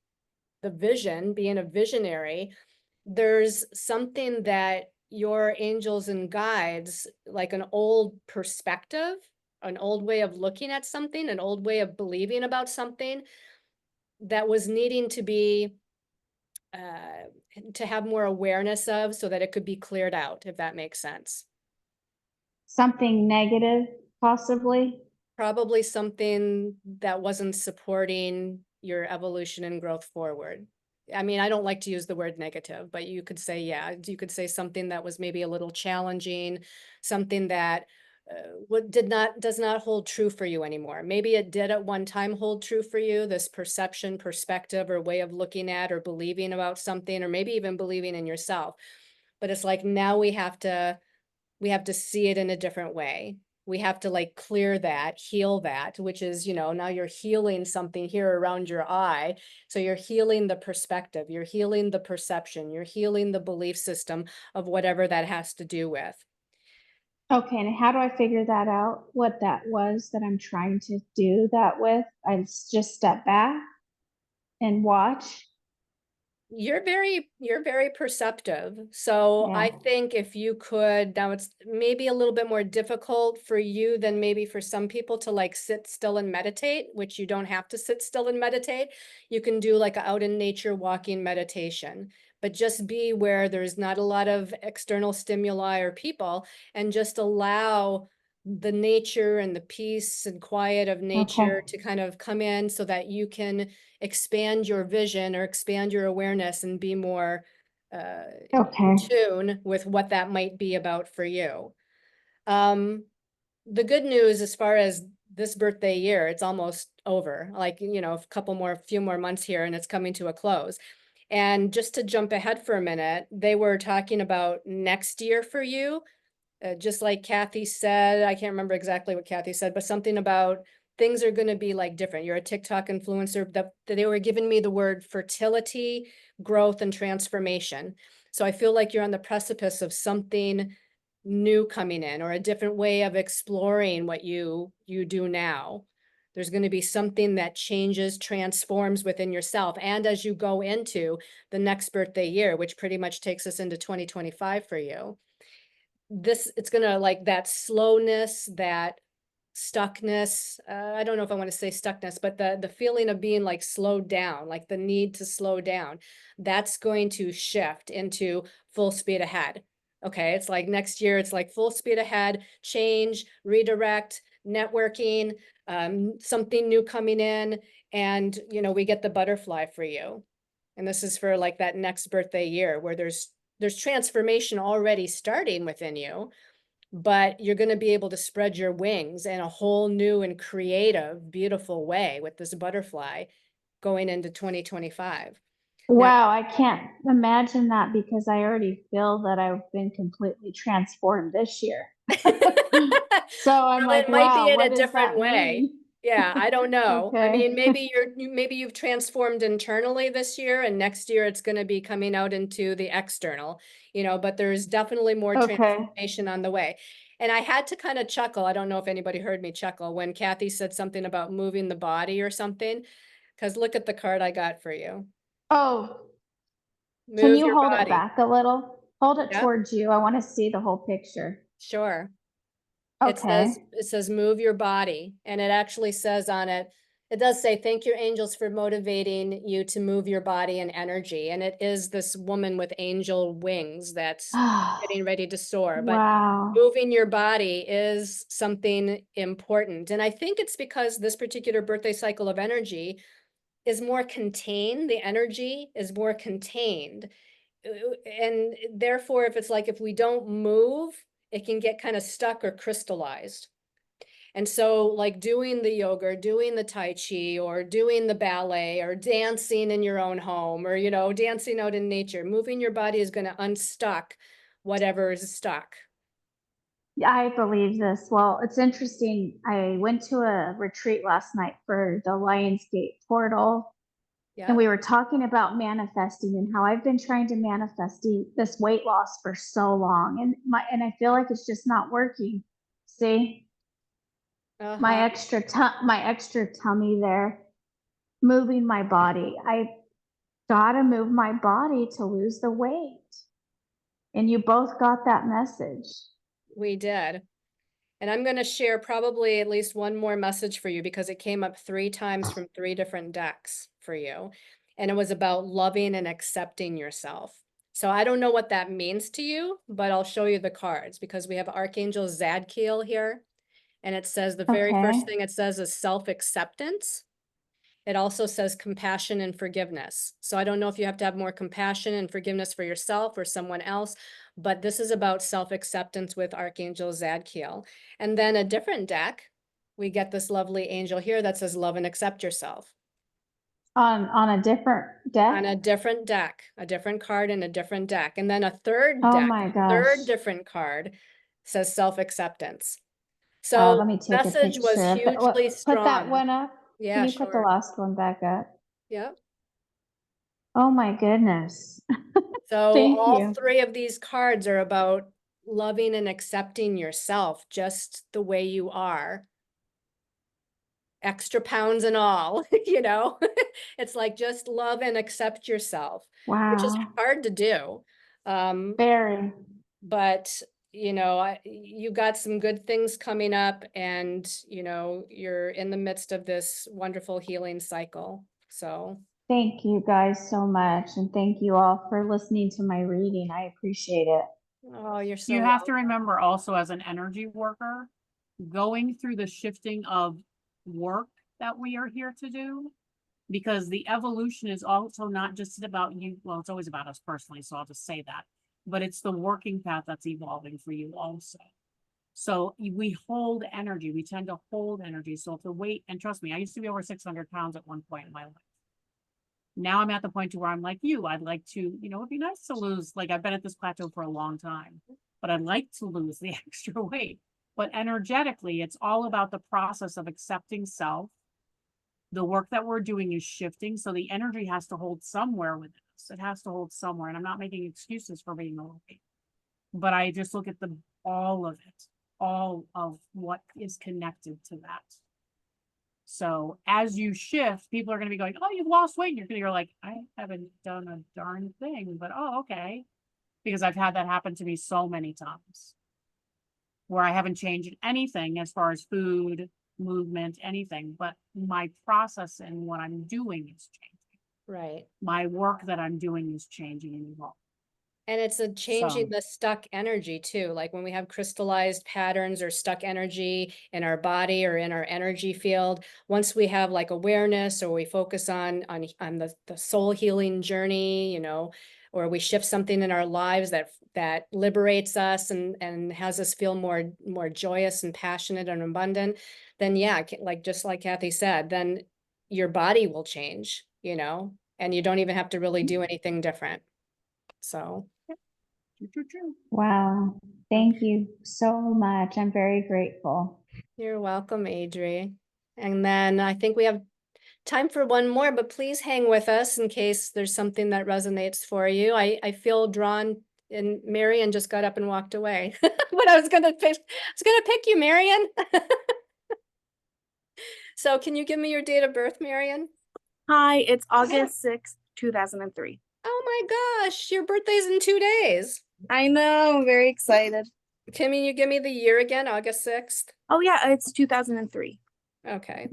the vision, being a visionary, there's something that your angels and guides, like an old perspective, an old way of looking at something, an old way of believing about something that was needing to be to have more awareness of, so that it could be cleared out, if that makes sense. Something negative, possibly. Probably something that wasn't supporting your evolution and growth forward. I mean, I don't like to use the word negative, but you could say, yeah, you could say something that was maybe a little challenging, something that what does not hold true for you anymore. Maybe it did at one time hold true for you, this perception, perspective, or way of looking at or believing about something, or maybe even believing in yourself. But it's like now we have to see it in a different way. We have to like clear that, heal that, which is, now you're healing something here around your eye. So you're healing the perspective, you're healing the perception, you're healing the belief system of whatever that has to do with. Okay, and how do I figure that out? What that was that I'm trying to do that with? I just step back and watch. You're very perceptive. So Yeah. I think if you could, now it's maybe a little bit more difficult for you than maybe for some people to like sit still and meditate, which you don't have to sit still and meditate. You can do like a out in nature walking meditation, but just be where there's not a lot of external stimuli or people, and just allow the nature and the peace and quiet of nature to kind of come in so that you can expand your vision or expand your awareness and be more in Okay. tune with what that might be about for you. The good news as far as this birthday year, it's almost over, like, a few more months here and it's coming to a close. And just to jump ahead for a minute, they were talking about next year for you. Just like Kathi said, I can't remember exactly what Kathi said, but something about things are going to be like different. You're a TikTok influencer. That they were giving me the word fertility, growth, and transformation. So I feel like you're on the precipice of something new coming in, or a different way of exploring what you do now. There's going to be something that changes, transforms within yourself. And as you go into the next birthday year, which pretty much takes us into 2025 for you, it's gonna, like, that slowness, that stuckness, I don't know if I want to say stuckness, but the feeling of being like slowed down, like the need to slow down, that's going to shift into full speed ahead. Okay, it's like next year, it's like full speed ahead, change, redirect, networking, something new coming in, and we get the butterfly for you. And this is for like that next birthday year where there's transformation already starting within you, but you're going to be able to spread your wings in a whole new and creative, beautiful way with this butterfly going into 2025. Now, Wow, I can't imagine that because I already feel that I've been completely transformed this year. So I'm well, like, it might be wow, in what a does different that way. mean? Yeah, I don't know. I mean, Okay. maybe you've transformed internally this year, and next year it's going to be coming out into the external, but there's definitely more Okay. transformation on the way. And I had to kind of chuckle. I don't know if anybody heard me chuckle when Kathi said something about moving the body or something, because look at the card I got for you. Oh, can Move you your hold it body. back a little? Hold it Yep, towards you. I want to see the whole picture. sure. Okay. It says move your body, and it actually says on it, it does say, thank your angels for motivating you to move your body and energy. And it is this woman with angel wings that's getting ready to soar. But Wow. moving your body is something important. And I think it's because this particular birthday cycle of energy is more contained. The energy is more contained. And therefore, if we don't move, it can get kind of stuck or crystallized. And so like doing the yoga, doing the Tai Chi, or doing the ballet, or dancing in your own home, or, dancing out in nature, moving your body is going to unstuck whatever is stuck. I believe this. Well, it's interesting. I went to a retreat last night for the Lionsgate portal, Yeah. and we were talking about manifesting and how I've been trying to manifest this weight loss for so long, and I feel like it's just not working. See, my extra tummy there, moving my body. I gotta move my body to lose the weight. And you both got that message. We did. And I'm going to share probably at least one more message for you, because it came up 3 times from 3 different decks for you. And it was about loving and accepting yourself. So I don't know what that means to you, but I'll show you the cards, because we have Archangel Zadkiel here. And it says the very first thing it says is self-acceptance. It also says compassion and forgiveness. So I don't know if you have to have more compassion and forgiveness for yourself or someone else, but this is about self-acceptance with Archangel Zadkiel. And then a different deck, we get this lovely angel here that says love and accept yourself. On a different On a deck? different deck, a different card in a different deck. And then a third Oh deck, my third gosh. different card says self-acceptance. Oh, So let me take a message was picture of that. hugely Put that strong. one up. Can Yeah, you put the sure. last one back up? Yeah. Oh my goodness. So Thank all you. three of these cards are about loving and accepting yourself just the way you are. Extra pounds and all, you know, it's like just love and accept yourself, which is Wow. hard to do. Very. But you know, you got some good things coming up, and you know, you're in the midst of this wonderful healing cycle. So Thank you guys so much. And thank you all for listening to my reading. I appreciate it. oh, you're so You have to welcome. remember also, as an energy worker, going through the shifting of work that we are here to do, because the evolution is also not just about you. Well, it's always about us personally, so I'll just say that, but it's the working path that's evolving for you also. So we hold energy. We tend to hold energy. So if the weight, and trust me, I used to be over 600 pounds at one point in my life. Now I'm at the point to where I'm like you. I'd like to, you know, it'd be nice to lose, like I've been at this plateau for a long time, but I'd like to lose the extra weight. But energetically, it's all about the process of accepting self. The work that we're doing is shifting. So the energy has to hold somewhere with us. It has to hold somewhere. And I'm not making excuses for being overweight, but I just look at all of it, all of what is connected to that. So as you shift, people are going to be going, oh, you've lost weight. And you're like, I haven't done a darn thing, but oh, okay. Because I've had that happen to me so many times where I haven't changed anything as far as food, movement, anything, but my process and what I'm doing is changing. Right. My work that I'm doing is changing and evolving. And it's a changing So, the stuck energy too. Like when we have crystallized patterns or stuck energy in our body or in our energy field, once we have like awareness, or we focus on the soul healing journey, you know, or we shift something in our lives that liberates us and has us feel more joyous and passionate and abundant, then yeah, like just like Kathi said, then your body will change, you know, and you don't even have to really do anything different. So Wow. Thank you so much. I'm very grateful. you're welcome, Adri. And then I think we have time for one more, but please hang with us in case there's something that resonates for you. I feel drawn, and Marian just got up and walked away. But I was gonna pick you, Marian. So can you give me your date of birth, Marian? Hi, it's August 6th, 2003. Oh my gosh, your birthday's in 2 days. I know, I'm very excited. Can you give me the year again, August 6th? Oh yeah, it's 2003. Okay.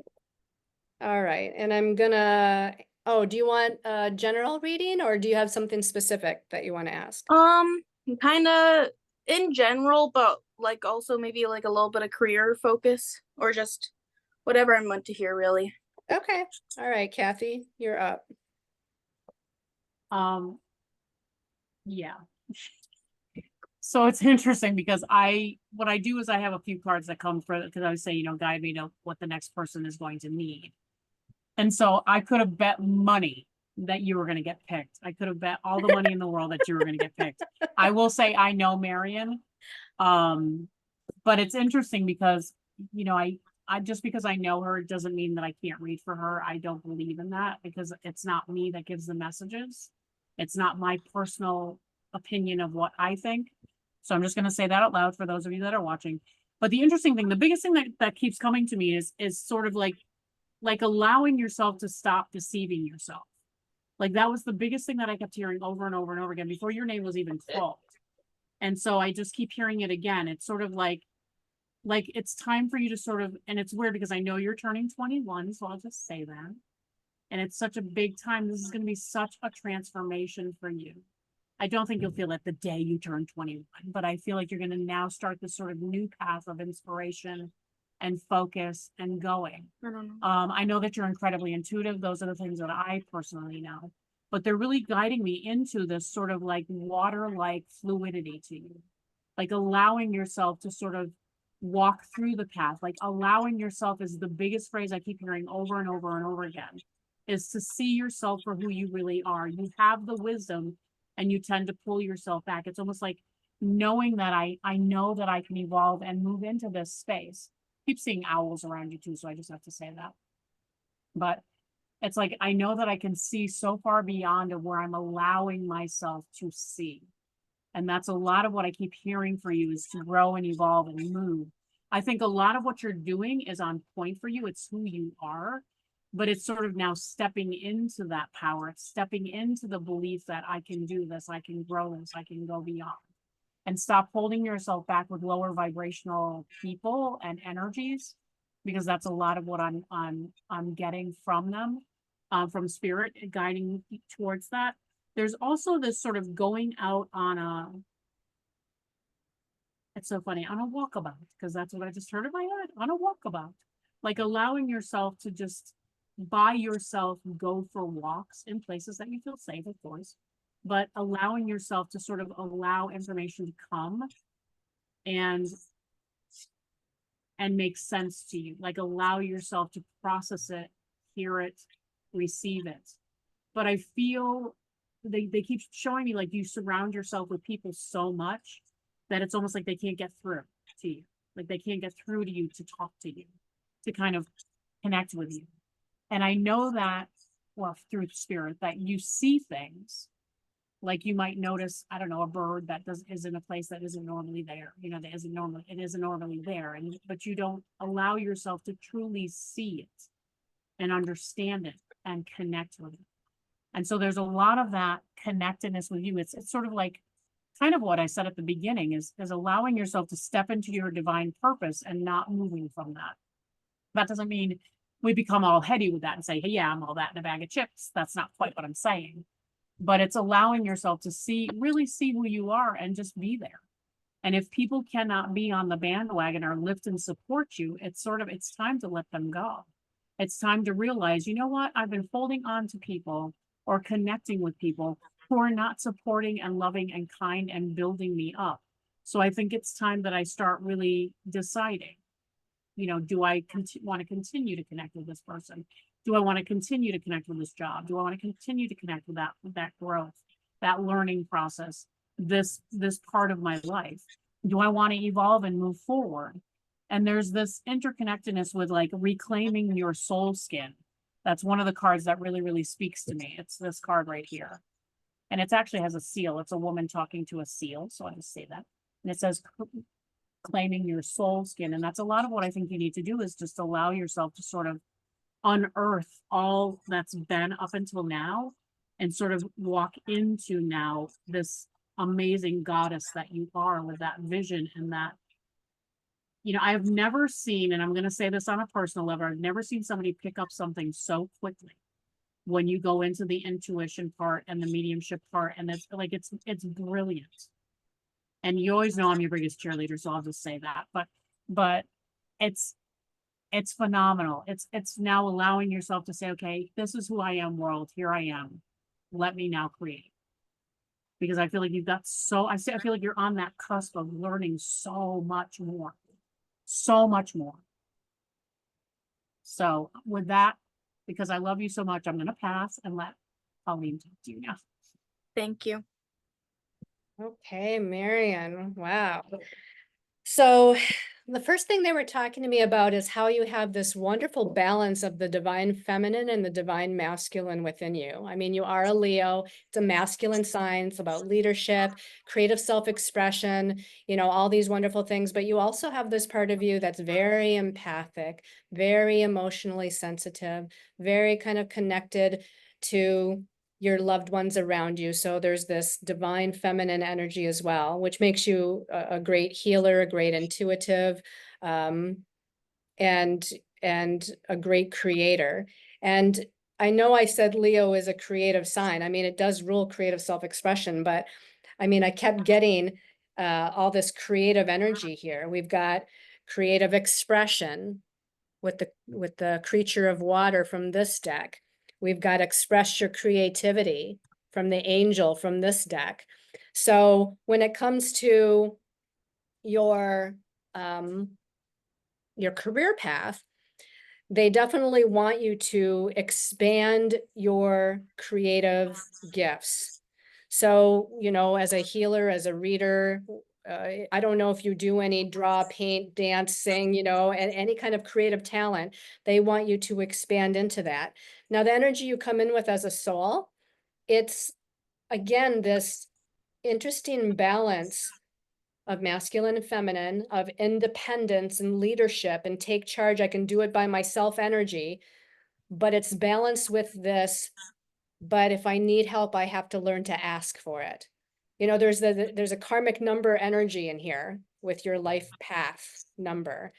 All right. And I'm gonna, oh, do you want a general reading, or do you have something specific that you want to ask? Kind of in general, but like also maybe like a little bit of career focus or just whatever I'm meant to hear, really. Okay. All right, Kathi, you're up. Yeah. So it's interesting because what I do is I have a few cards that come for, because I would say, you know, guide me to what the next person is going to need. And so I could have bet money that you were going to get picked. I could have bet all the money in the world that you were going to get picked. I will say I know Marian. But it's interesting because, you know, I just because I know her, it doesn't mean that I can't read for her. I don't believe in that because it's not me that gives the messages. It's not my personal opinion of what I think. So I'm just going to say that out loud for those of you that are watching. But the interesting thing, the biggest thing that keeps coming to me is sort of like allowing yourself to stop deceiving yourself. Like that was the biggest thing that I kept hearing over and over and over again before your name was even called. And so I just keep hearing it again. It's sort of like it's time for you to sort of, and it's weird because I know you're turning 21, so I'll just say that. And it's such a big time. This is going to be such a transformation for you. I don't think you'll feel it the day you turn 21, but I feel like you're going to now start this sort of new path of inspiration and focus and going. I don't know. I know that you're incredibly intuitive. Those are the things that I personally know. but they're really guiding me into this sort of like water-like fluidity to you, like allowing yourself to sort of walk through the path, like allowing yourself is the biggest phrase I keep hearing over and over and over again, is to see yourself for who you really are. You have the wisdom and you tend to pull yourself back. It's almost like knowing that I know that I can evolve and move into this space. Keep seeing owls around you too, so I just have to say that. But it's like, I know that I can see so far beyond of where I'm allowing myself to see. And that's a lot of what I keep hearing for you, is to grow and evolve and move. I think a lot of what you're doing is on point for you. It's who you are, but it's sort of now stepping into that power. It's stepping into the belief that I can do this, I can grow this, I can go beyond. And stop holding yourself back with lower vibrational people and energies, because that's a lot of what I'm getting from them, from spirit guiding towards that. There's also this sort of going out on it's so funny, on a walkabout, because that's what I just heard in my head, on a walkabout, like allowing yourself to just by yourself go for walks in places that you feel safe, of course, but allowing yourself to sort of allow information to come and make sense to you, like allow yourself to process it, hear it, receive it. But I feel they keep showing me like you surround yourself with people so much that it's almost like they can't get through to you. Like they can't get through to you to talk to you, to kind of connect with you. And I know that, well, through spirit, that you see things. Like you might notice, I don't know, a bird that is in a place that isn't normally there. You know, that isn't normally there. But you don't allow yourself to truly see it and understand it and connect with it. And so there's a lot of that connectedness with you. It's sort of like kind of what I said at the beginning, is allowing yourself to step into your divine purpose and not moving from that. That doesn't mean we become all heady with that and say, hey, yeah, I'm all that in a bag of chips. That's not quite what I'm saying. But it's allowing yourself to really see who you are and just be there. And if people cannot be on the bandwagon or lift and support you, it's time to let them go. It's time to realize, you know what? I've been holding on to people or connecting with people who are not supporting and loving and kind and building me up. So I think it's time that I start really deciding, you know, do I want to continue to connect with this person? Do I want to continue to connect with this job? Do I want to continue to connect with that growth, that learning process, this part of my life? Do I want to evolve and move forward? And there's this interconnectedness with like reclaiming your soul skin. That's one of the cards that really, really speaks to me. It's this card right here. And it actually has a seal. It's a woman talking to a seal. So I just say that. And it says claiming your soul skin. And that's a lot of what I think you need to do, is just allow yourself to sort of unearth all that's been up until now and sort of walk into now this amazing goddess that you are, with that vision and that, you know, I've never seen, and I'm going to say this on a personal level, I've never seen somebody pick up something so quickly when you go into the intuition part and the mediumship part. And it's like, it's brilliant. And you always know I'm your biggest cheerleader, so I'll just say that, but it's phenomenal. It's now allowing yourself to say, okay, this is who I am, world. Here I am. Let me now create. Because I feel like you've got I feel like you're on that cusp of learning so much more. So much more. So with that, because I love you so much, I'm going to pass and let Colleen talk to you now. Thank you. Okay, Marian. Wow. So the first thing they were talking to me about is how you have this wonderful balance of the divine feminine and the divine masculine within you. I mean, you are a Leo. It's a masculine sign. It's about leadership, creative self-expression, you know, all these wonderful things. But you also have this part of you that's very empathic, very emotionally sensitive, very kind of connected to your loved ones around you. So there's this divine feminine energy as well, which makes you a great healer, a great intuitive, and a great creator. And I know I said Leo is a creative sign. I mean, it does rule creative self-expression, but I mean, I kept getting all this creative energy here. We've got creative expression with the creature of water from this deck. We've got express your creativity from the angel from this deck. So when it comes to your career path, they definitely want you to expand your creative gifts. So, you know, as a healer, as a reader, I don't know if you do any draw, paint, dance, sing, you know, and any kind of creative talent, they want you to expand into that. Now, the energy you come in with as a soul, it's again, this interesting balance of masculine and feminine, of independence and leadership and take charge. I can do it by myself energy, but it's balanced with this. But if I need help, I have to learn to ask for it. You know, there's a karmic number energy in here with your life path number.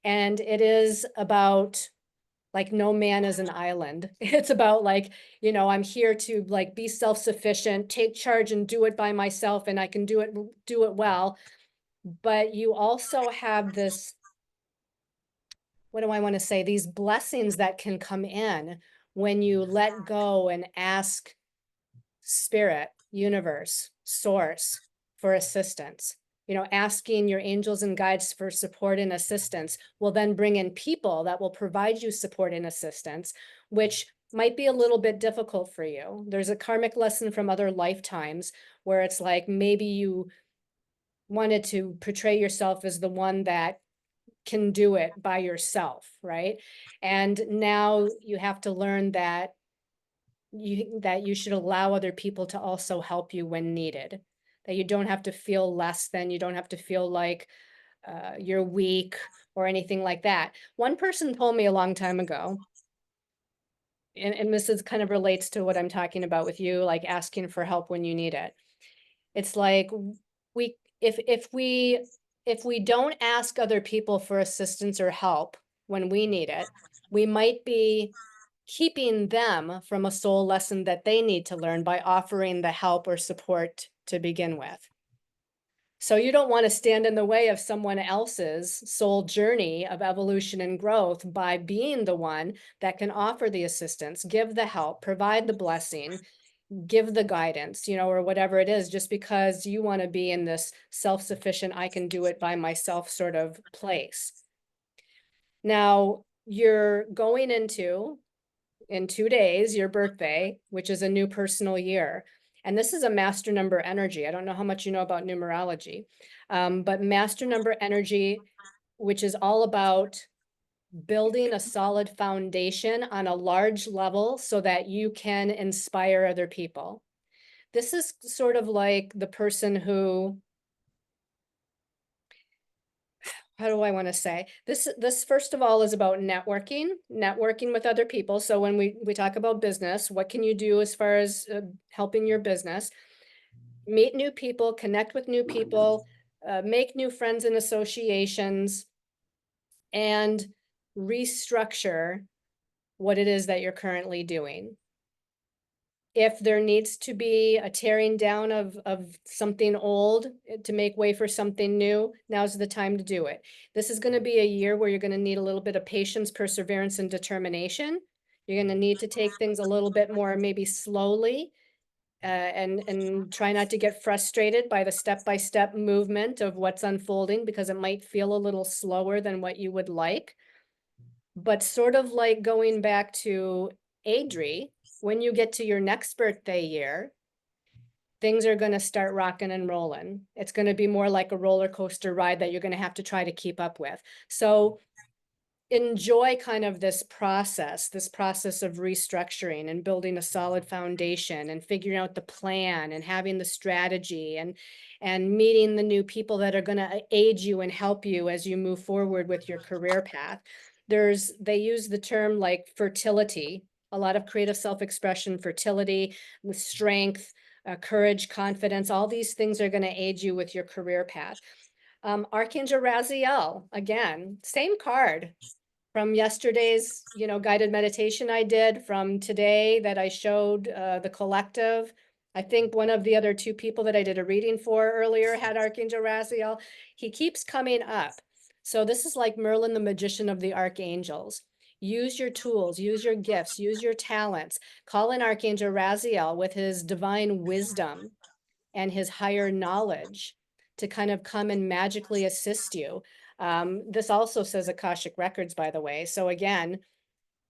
And it is about like no man is an island. It's about like, you know, I'm here to like be self-sufficient, take charge and do it by myself, and I can do it well. But you also have this, what do I want to say? These blessings that can come in when you let go and ask spirit, universe, source for assistance. You know, asking your angels and guides for support and assistance will then bring in people that will provide you support and assistance, which might be a little bit difficult for you. There's a karmic lesson from other lifetimes where it's like maybe you wanted to portray yourself as the one that can do it by yourself, right? And now you have to learn that you should allow other people to also help you when needed, that you don't have to feel less than, you don't have to feel like you're weak or anything like that. One person told me a long time ago, and this is kind of relates to what I'm talking about with you, like asking for help when you need it. It's like if we don't ask other people for assistance or help when we need it, we might be keeping them from a soul lesson that they need to learn by offering the help or support to begin with. So you don't want to stand in the way of someone else's soul journey of evolution and growth by being the one that can offer the assistance, give the help, provide the blessing, give the guidance, you know, or whatever it is, just because you want to be in this self-sufficient, I can do it by myself sort of place. Now, you're going into, in 2 days, your birthday, which is a new personal year. And this is a master number energy. I don't know how much you know about numerology, but master number energy, which is all about building a solid foundation on a large level so that you can inspire other people. This is sort of like the person who, how do I want to say this first of all is about networking with other people. So when we talk about business, what can you do as far as helping your business? Meet new people, connect with new people, make new friends and associations, and restructure what it is that you're currently doing. If there needs to be a tearing down of something old to make way for something new, now's the time to do it. This is going to be a year where you're going to need a little bit of patience, perseverance, and determination. You're going to need to take things a little bit more, maybe slowly, and try not to get frustrated by the step-by-step movement of what's unfolding, because it might feel a little slower than what you would like. But sort of like going back to Adri, when you get to your next birthday year, things are going to start rocking and rolling. It's going to be more like a roller coaster ride that you're going to have to try to keep up with. So enjoy kind of this process of restructuring and building a solid foundation and figuring out the plan and having the strategy and meeting the new people that are going to aid you and help you as you move forward with your career path. They use the term like fertility, a lot of creative self-expression, fertility, the strength, courage, confidence, all these things are going to aid you with your career path. Archangel Raziel, again, same card from yesterday's, you know, guided meditation I did, from today that I showed the collective. I think one of the other 2 people that I did a reading for earlier had Archangel Raziel. He keeps coming up. So this is like Merlin, the magician of the archangels. use your tools, use your gifts, use your talents. Call in Archangel Raziel with his divine wisdom and his higher knowledge to kind of come and magically assist you. This also says Akashic Records, by the way. So again,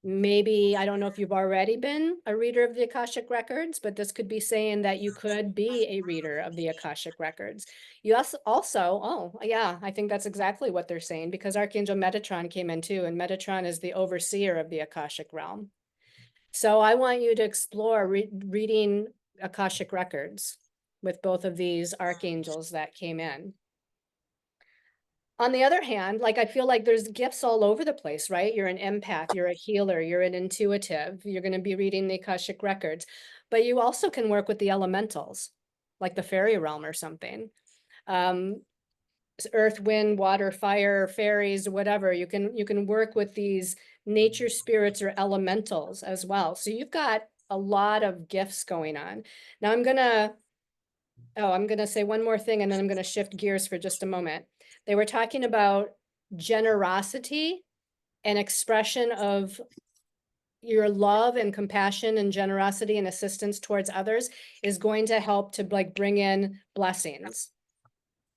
maybe, I don't know if you've already been a reader of the Akashic Records, but this could be saying that you could be a reader of the Akashic Records. You also, oh yeah, I think that's exactly what they're saying, because Archangel Metatron came in too, and Metatron is the overseer of the Akashic realm. So I want you to explore reading Akashic Records with both of these archangels that came in. On the other hand, like, I feel like there's gifts all over the place, right? You're an empath, you're a healer, you're an intuitive, you're going to be reading the Akashic Records, but you also can work with the elementals, like the fairy realm or something. Earth, wind, water, fire, fairies, whatever. You can work with these nature spirits or elementals as well. So you've got a lot of gifts going on. Now I'm gonna say one more thing, and then I'm gonna shift gears for just a moment. They were talking about generosity and expression of your love and compassion and generosity and assistance towards others is going to help to like bring in blessings.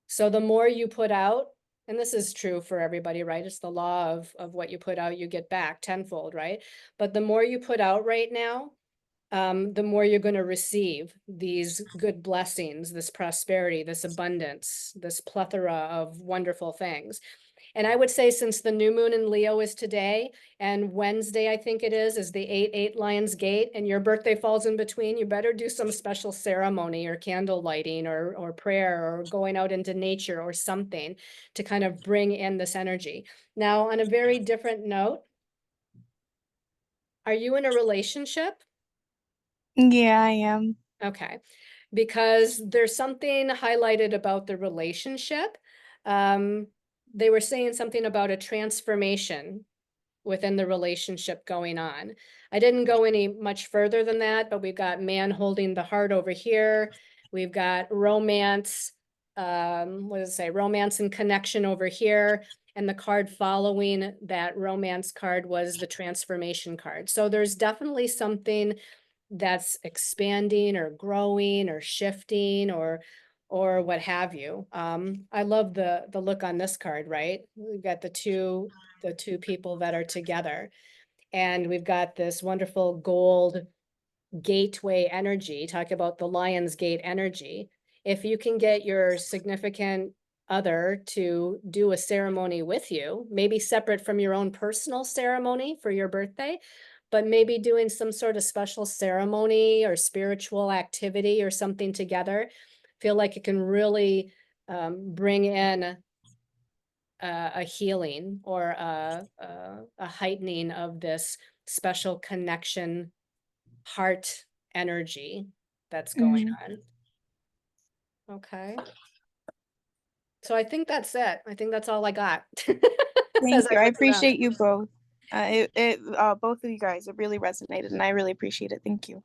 So the more you put out, and this is true for everybody, right? It's the law of what you put out, you get back tenfold, right? But the more you put out right now, the more you're going to receive these good blessings, this prosperity, this abundance, this plethora of wonderful things. And I would say, since the new moon in Leo is today, and Wednesday, I think it is the 8/8 Lions Gate, and your birthday falls in between, you better do some special ceremony or candle lighting or prayer or going out into nature or something to kind of bring in this energy. Now, on a very different note, are you in a relationship? Yeah, I am. Okay, because there's something highlighted about the relationship. They were saying something about a transformation within the relationship going on. I didn't go any much further than that, but we've got man holding the heart over here. We've got romance, what does it say? Romance and connection over here. And the card following that romance card was the transformation card. So there's definitely something that's expanding or growing or shifting or what have you. I love the look on this card, right? We've got the two people that are together, and we've got this wonderful gold gateway energy. Talk about the Lion's Gate energy. If you can get your significant other to do a ceremony with you, maybe separate from your own personal ceremony for your birthday, but maybe doing some sort of special ceremony or spiritual activity or something together, feel like it can really bring in a healing or a heightening of this special connection, heart energy that's going on. Okay. So I think that's it. I think that's all I got. Thank As you. I look appreciate around. you both. Both of you guys, it really resonated, and I really appreciate it. Thank you.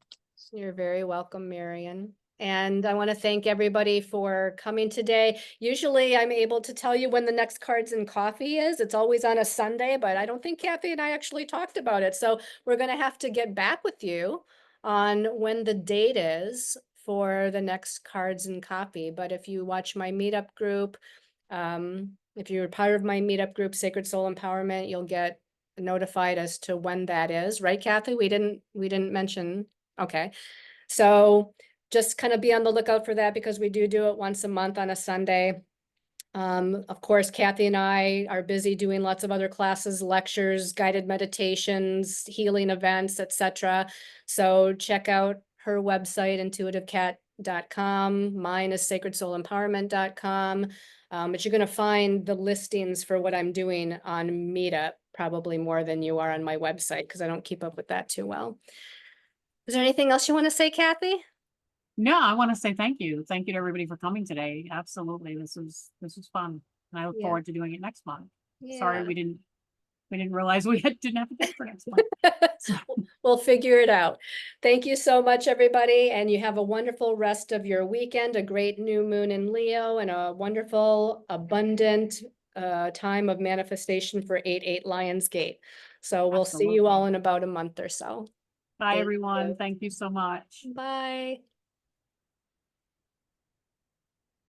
You're very welcome, Marion. And I want to thank everybody for coming today. Usually I'm able to tell you when the next Cards and Coffee is. It's always on a Sunday, but I don't think Kathi and I actually talked about it. So we're going to have to get back with you on when the date is for the next Cards and Coffee. But if you watch my meetup group, if you're part of my meetup group, Sacred Soul Empowerment, you'll get notified as to when that is. Right, Kathi? We didn't mention. Okay. So just kind of be on the lookout for that, because we do it once a month on a Sunday. Of course, Kathi and I are busy doing lots of other classes, lectures, guided meditations, healing events, etc. So check out her website, intuitivecat.com. Mine is sacredsoulempowerment.com. But you're going to find the listings for what I'm doing on Meetup probably more than you are on my website, because I don't keep up with that too well. Is there anything else you want to say, Kathi? No, I want to say thank you. Thank you to everybody for coming today. Absolutely. This was fun. And I look Yeah. forward to doing it next month. Yeah. Sorry, we didn't realize we didn't have a date for next month. So, We'll figure it out. Thank you so much, everybody. And you have a wonderful rest of your weekend, a great new moon in Leo, and a wonderful, abundant, time of manifestation for 8/8 Lionsgate. So we'll see you all in about a month or so. Bye, Thank everyone. you. Thank you so much. Bye.